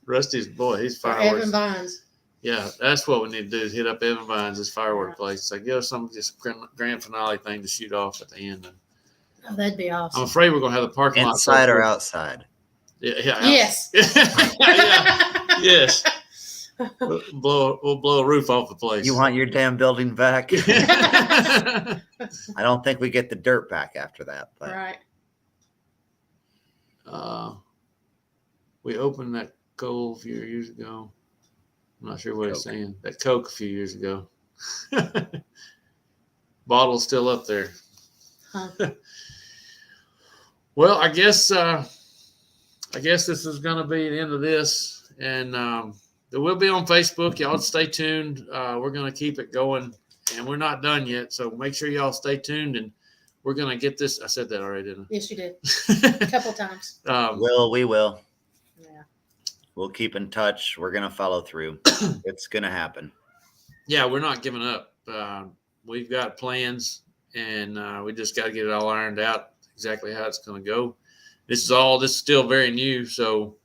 Rusty's boy, he's Or fireworks. Evan Vines. Yeah, that's what we need to do is hit up Evan Vines' firework place. So give us some just grand finale thing to shoot off at the end. Oh, that'd be I'm awesome. afraid we're gonna have the parking lot Inside or outside? Yeah, yeah. Yes. Yeah, yes. We'll blow a roof off the place. You want your damn building back? I I don't think we get the dirt back after that. But Right. We opened that Coke a few years ago. I'm not sure what it's saying. That Coke a few years ago. Bottle's still up there. Huh. Well, I guess this is going to be the end of this, and it will be on Facebook. Y'all stay tuned. We're going to keep it going, and we're not done yet. So make sure y'all stay tuned, and we're going to get this. I said that already, didn't Yes, you did. I? A couple times. we will. Yeah. We'll keep in touch. We're gonna follow through. It's gonna happen. Yeah, we're not giving up. We've got plans, and we just got to get it all ironed out exactly how it's going to go. This is still very new. So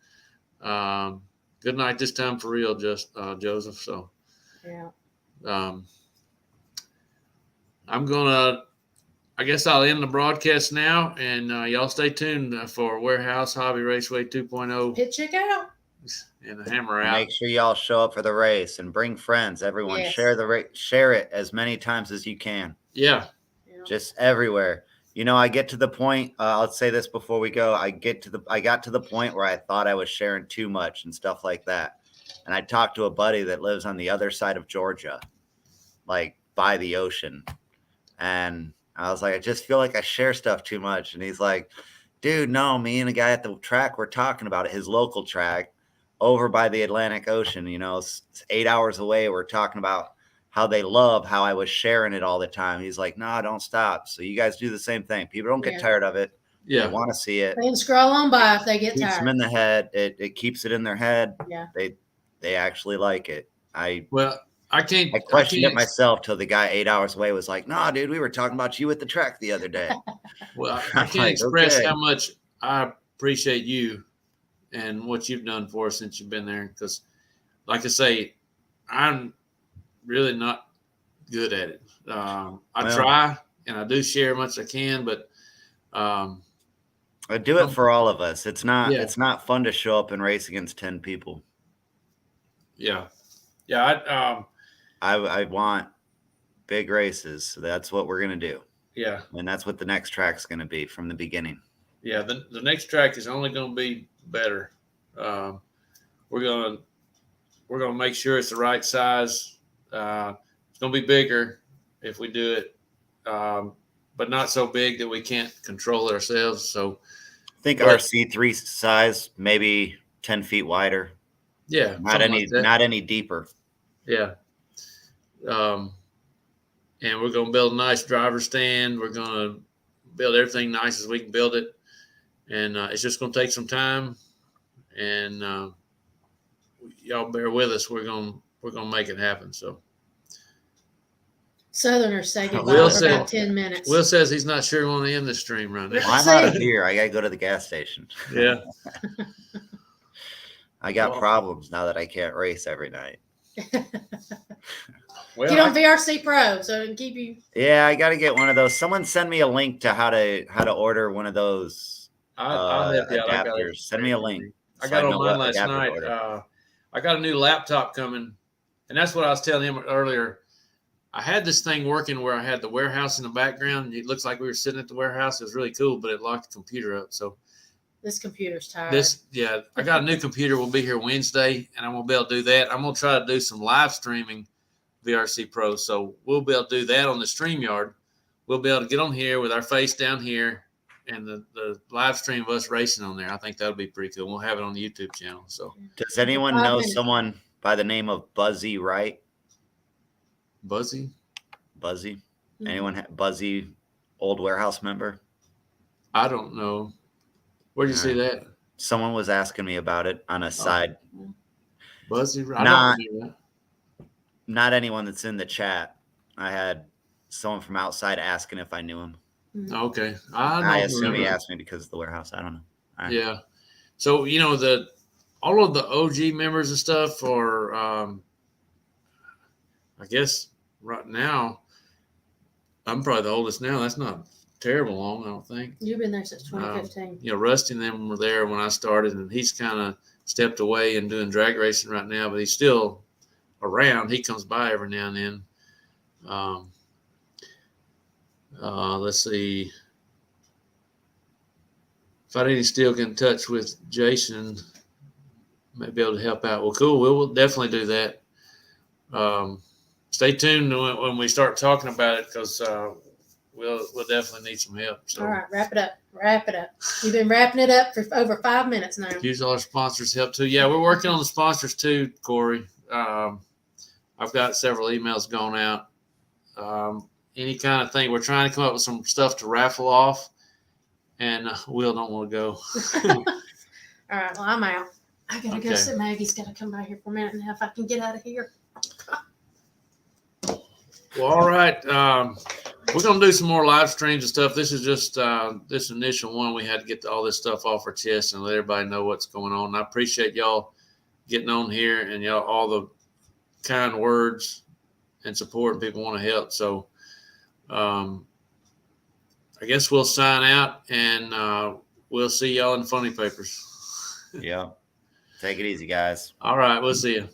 good night this time for real, Joseph. So Yeah. I guess I'll end the broadcast now, and y'all stay tuned for Warehouse Hobby Raceway 2.0 Hit check out. and the hammer out. Make sure y'all show up for the race and bring friends. Everyone, Yes. share the race. Share it as many times as you can. Yeah. Yeah. Just everywhere. You know, I get to the point. I'll say this before we go. I got to the point where I thought I was sharing too much and stuff like that. And I talked to a buddy that lives on the other side of Georgia, like by the ocean, and I was like, I just feel like I share stuff too much. And he's like, dude, no, me and a guy at the track we're talking about it, his local track over by the Atlantic Ocean, you know, it's 8 hours away. We're talking about how they love how I was sharing it all the time. He's like, no, don't stop. So you guys do the same thing. People don't get Yeah. tired of it. Yeah. They want to see it. They can scroll on by if they get Keeps them tired. in the head. It keeps it in their head. Yeah. They actually like it. I questioned it myself till the guy 8 hours away was like, "Nah, dude, we were talking about you at the track the other day." Well, I I'm can't like, express okay. how much I appreciate you and what you've done for us since you've been there. Because, like I say, I'm really not good at it. I try and I do share as much as I can, but I do it for all of us. It's not. Yeah. It's not fun to show up and race against 10 people. yeah. I want big races. So that's what we're gonna do, Yeah. and that's what the next track's gonna be from the beginning. Yeah. The next track is only going to be better. We're going to make sure it's the right size. It's going to be bigger if we do it, but not so big that we can't control it ourselves. So I think our C3 size maybe 10 feet wider. yeah, Not any deeper. Yeah. And we're going to build a nice driver stand. We're going to build everything nice as we can build it. And it's just going to take some time. And y'all bear with us. We're going to make it happen. So Southerners say goodbye Will for said- about 10 minutes. Will says he's not sure we want to end the stream right now. Well, I'm out of beer. I gotta go to the gas station. Yeah. I got Well- problems now that I can't race every night. Well, Get on VRC Pro so it can keep you. Yeah, I gotta get one of those. Someone send me a link to how to order one of those I'll help you out. I got it. adapters. Send me a link. I so got I on know mine what last adapter to night. order. I got a new laptop coming, and that's what I was telling him earlier. I had this thing working where I had the warehouse in the background. It looks like we were sitting at the warehouse. It was really cool, but it locked the computer up. So This computer's tired. I got a new computer. We'll be here Wednesday, and I'm gonna be able to do that. I'm gonna try to do some live streaming VRC Pro, so we'll be able to do that on the StreamYard. We'll be able to get on here with our face down here, and the live stream of us racing on there. I think that'll be pretty cool. We'll have it on the YouTube channel. So Does anyone know someone by the name of Buzzy Wright? Buzzy. Buzzy? Mhm. Anyone? Buzzy, old warehouse member? I don't know. Where'd you see that? Someone was asking me about it on a side. Buzzy, I Not- don't know that. Not anyone that's in the chat. I had someone from outside asking if I knew him. Okay, I know. I assume he whoever. asked me because of the warehouse. I don't know. All right. Yeah. So all of the OG members and stuff are, I guess right now, I'm probably the oldest now. That's not terrible long, I don't think. You've been there since 2015. Rusty and them were there when I started, and he's kind of stepped away and doing drag racing right now, but he's still around. He comes by every now and then. Let's see. If I need to still get in touch with Jason, might be able to help out. Well, cool. We'll definitely do that. Stay tuned when we start talking about it, because we'll definitely need some help. So All right, wrap it up. Wrap it up. You've been wrapping it up for over 5 minutes now. use all our sponsors' help too. Yeah, we're working on the sponsors too, Corey. I've got several emails going out. Any kind of thing. We're trying to come up with some stuff to raffle off, and Will don't want to go. All right, well, I'm out. I gotta go. Okay. So Maggie's gotta come by here for a minute, and if I can get out of here. Well, all right. We're going to do some more live streams and stuff. This is just this initial one. We had to get all this stuff off our chest and let everybody know what's going on. And I appreciate y'all getting on here and y'all all the kind words and support, and people want to help. So I guess we'll sign out, and we'll see y'all in the funny papers. Yeah. Take it easy, guys. All right. We'll see you.